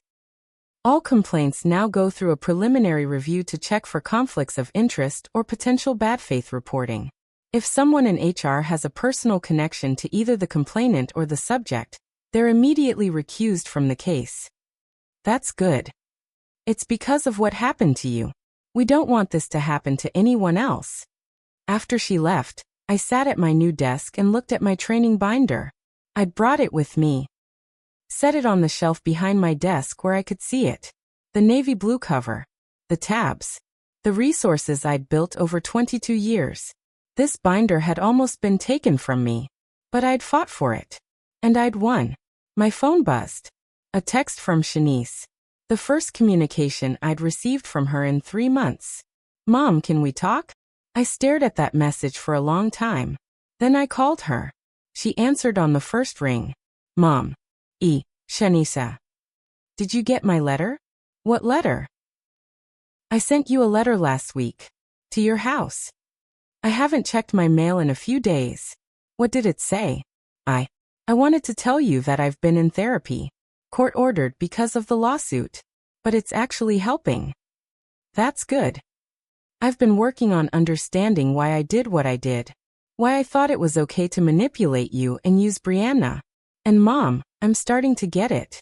All complaints now go through a preliminary review to check for conflicts of interest or potential bad faith reporting. If someone in HR has a personal connection to either the complainant or the subject, they're immediately recused from the case. That's good. It's because of what happened to you. We don't want this to happen to anyone else. After she left, I sat at my new desk and looked at my training binder. I'd brought it with me. Set it on the shelf behind my desk where I could see it. The navy blue cover. The tabs. The resources I'd built over 22 years. This binder had almost been taken from me. But I'd fought for it. And I'd won. My phone buzzed. A text from Shanice. The first communication I'd received from her in 3 months. Mom, can we talk? I stared at that message for a long time. Then I called her. She answered on the first ring. Mom. Shanice. Did you get my letter? What letter? I sent you a letter last week. To your house. I haven't checked my mail in a few days. What did it say? I wanted to tell you that I've been in therapy. Court-ordered because of the lawsuit. But it's actually helping. That's good. I've been working on understanding why I did what I did. Why I thought it was okay to manipulate you and use Brianna. And Mom, I'm starting to get it.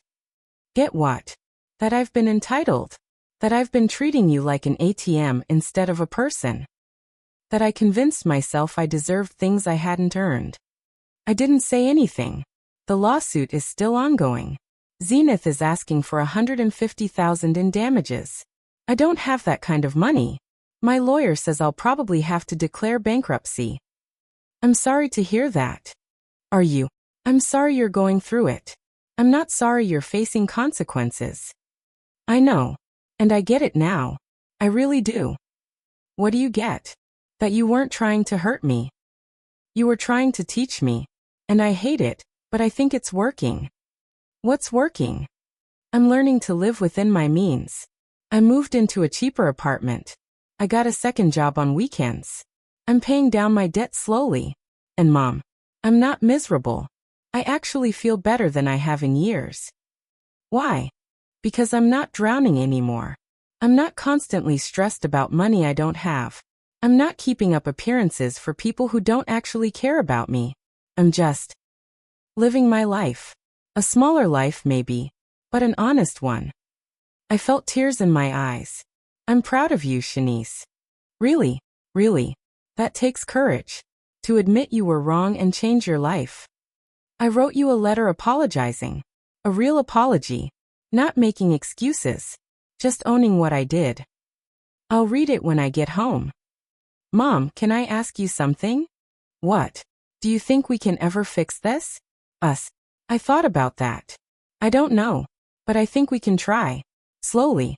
Get what? That I've been entitled. That I've been treating you like an ATM instead of a person. That I convinced myself I deserved things I hadn't earned. I didn't say anything. The lawsuit is still ongoing. Zenith is asking for $150,000 in damages. I don't have that kind of money. My lawyer says I'll probably have to declare bankruptcy. I'm sorry to hear that. Are you? I'm sorry you're going through it. I'm not sorry you're facing consequences. I know. And I get it now. I really do. What do you get? That you weren't trying to hurt me. You were trying to teach me. And I hate it, but I think it's working. What's working? I'm learning to live within my means. I moved into a cheaper apartment. I got a second job on weekends. I'm paying down my debt slowly. And Mom, I'm not miserable. I actually feel better than I have in years. Why? Because I'm not drowning anymore. I'm not constantly stressed about money I don't have. I'm not keeping up appearances for people who don't actually care about me. I'm just living my life. A smaller life maybe, but an honest one. I felt tears in my eyes. I'm proud of you, Shanice. Really, really. That takes courage. To admit you were wrong and change your life. I wrote you a letter apologizing. A real apology. Not making excuses. Just owning what I did. I'll read it when I get home. Mom, can I ask you something? What? Do you think we can ever fix this? Us. I thought about that. I don't know, but I think we can try. Slowly.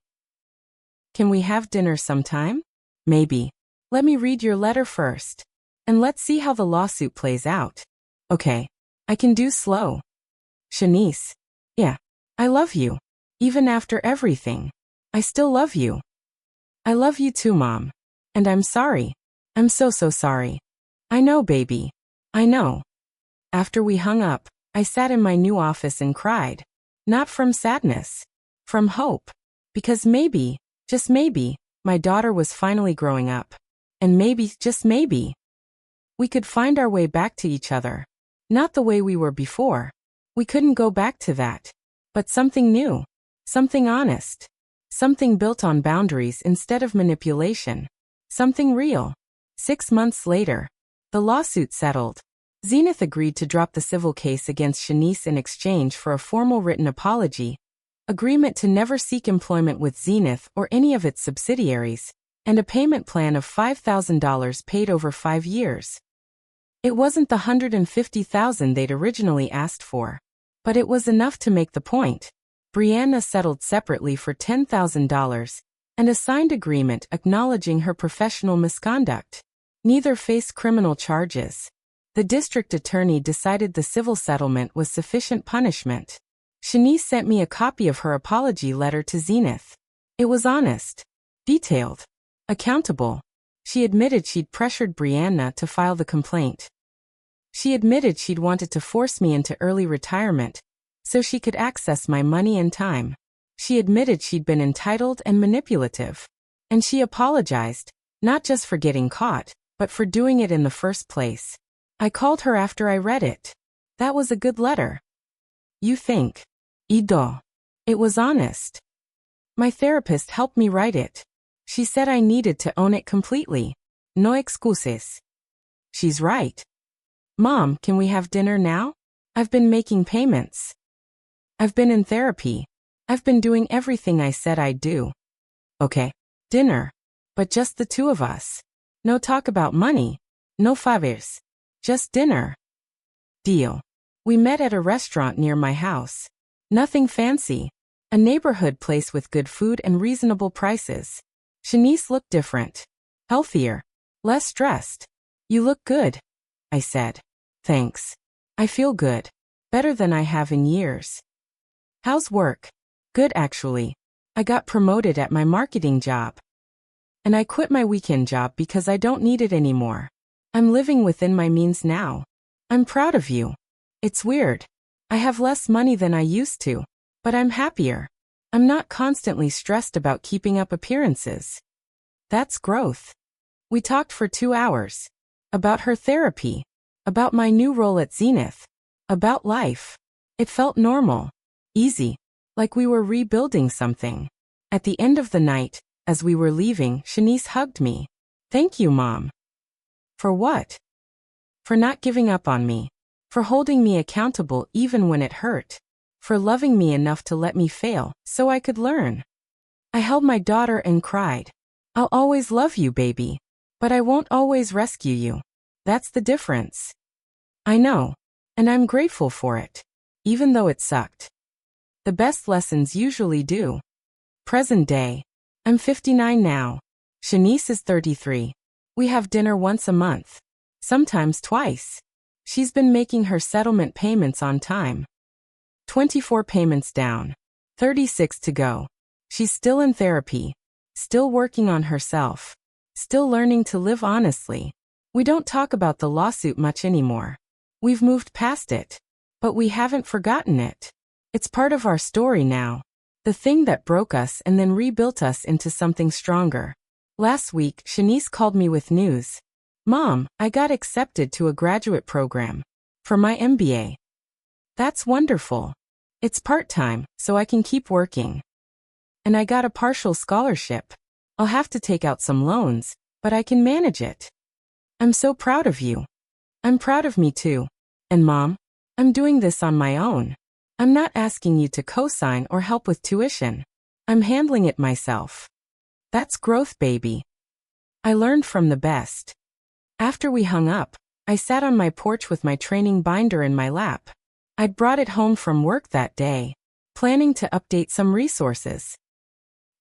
Can we have dinner sometime? Maybe. Let me read your letter first. And let's see how the lawsuit plays out. Okay. I can do slow. Shanice. Yeah. I love you. Even after everything. I still love you. I love you too, Mom. And I'm sorry. I'm so sorry. I know, baby. I know. After we hung up, I sat in my new office and cried. Not from sadness. From hope. Because maybe, just maybe, my daughter was finally growing up. And maybe, just maybe, we could find our way back to each other. Not the way we were before. We couldn't go back to that. But something new. Something honest. Something built on boundaries instead of manipulation. Something real. 6 months later, the lawsuit settled. Zenith agreed to drop the civil case against Shanice in exchange for a formal written apology, agreement to never seek employment with Zenith or any of its subsidiaries, and a payment plan of $5,000 paid over 5 years. It wasn't the $150,000 they'd originally asked for, but it was enough to make the point. Brianna settled separately for $10,000, and a signed agreement acknowledging her professional misconduct. Neither faced criminal charges. The district attorney decided the civil settlement was sufficient punishment. Shanice sent me a copy of her apology letter to Zenith. It was honest, detailed, accountable. She admitted she'd pressured Brianna to file the complaint. She admitted she'd wanted to force me into early retirement so she could access my money and time. She admitted she'd been entitled and manipulative. And she apologized, not just for getting caught, but for doing it in the first place. I called her after I read it. That was a good letter. You think? Ido. It was honest. My therapist helped me write it. She said I needed to own it completely. No excuses. She's right. Mom, can we have dinner now? I've been making payments. I've been in therapy. I've been doing everything I said I'd do. Okay. Dinner. But just the two of us. No talk about money. No favors. Just dinner. Deal. We met at a restaurant near my house. Nothing fancy. A neighborhood place with good food and reasonable prices. Shanice looked different. Healthier. Less stressed. You look good, I said. Thanks. I feel good. Better than I have in years. How's work? Good actually. I got promoted at my marketing job. And I quit my weekend job because I don't need it anymore. I'm living within my means now. I'm proud of you. It's weird. I have less money than I used to, but I'm happier. I'm not constantly stressed about keeping up appearances. That's growth. We talked for 2 hours. About her therapy. About my new role at Zenith. About life. It felt normal. Easy. Like we were rebuilding something. At the end of the night, as we were leaving, Shanice hugged me. Thank you, Mom. For what? For not giving up on me. For holding me accountable even when it hurt. For loving me enough to let me fail, so I could learn. I held my daughter and cried. I'll always love you, baby. But I won't always rescue you. That's the difference. I know. And I'm grateful for it. Even though it sucked. The best lessons usually do. Present day. I'm 59 now. Shanice is 33. We have dinner once a month. Sometimes twice. She's been making her settlement payments on time. 24 payments down. 36 to go. She's still in therapy. Still working on herself. Still learning to live honestly. We don't talk about the lawsuit much anymore. We've moved past it. But we haven't forgotten it. It's part of our story now. The thing that broke us and then rebuilt us into something stronger. Last week, Shanice called me with news. Mom, I got accepted to a graduate program. For my MBA. That's wonderful. It's part-time, so I can keep working. And I got a partial scholarship. I'll have to take out some loans, but I can manage it. I'm so proud of you. I'm proud of me too. And Mom, I'm doing this on my own. I'm not asking you to co-sign or help with tuition. I'm handling it myself. That's growth, baby. I learned from the best. After we hung up, I sat on my porch with my training binder in my lap. I'd brought it home from work that day, planning to update some resources.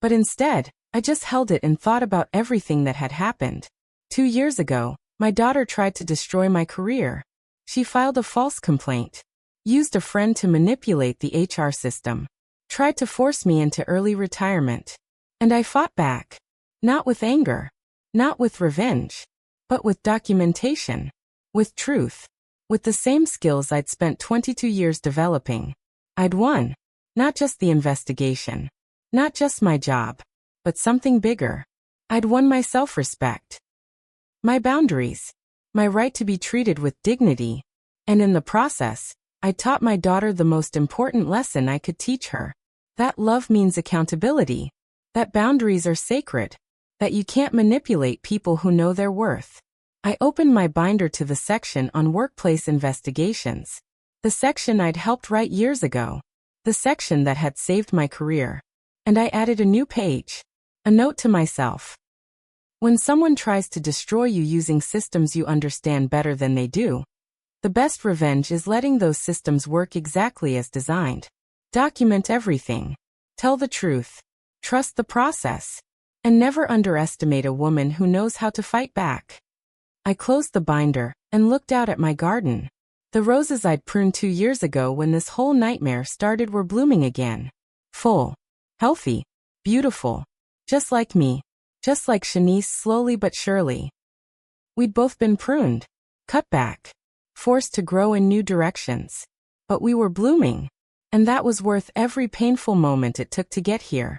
But instead, I just held it and thought about everything that had happened. 2 years ago, my daughter tried to destroy my career. She filed a false complaint, used a friend to manipulate the HR system, tried to force me into early retirement. And I fought back. Not with anger, not with revenge, but with documentation, with truth, with the same skills I'd spent 22 years developing. I'd won, not just the investigation, not just my job, but something bigger. I'd won my self-respect, my boundaries, my right to be treated with dignity, and in the process, I taught my daughter the most important lesson I could teach her. That love means accountability, that boundaries are sacred, that you can't manipulate people who know their worth. I opened my binder to the section on workplace investigations, the section I'd helped write years ago, the section that had saved my career. And I added a new page, a note to myself. When someone tries to destroy you using systems you understand better than they do, the best revenge is letting those systems work exactly as designed. Document everything. Tell the truth. Trust the process. And never underestimate a woman who knows how to fight back. I closed the binder and looked out at my garden. The roses I'd pruned 2 years ago when this whole nightmare started were blooming again. Full. Healthy. Beautiful. Just like me. Just like Shanice, slowly but surely. We'd both been pruned. Cut back. Forced to grow in new directions. But we were blooming. And that was worth every painful moment it took to get here.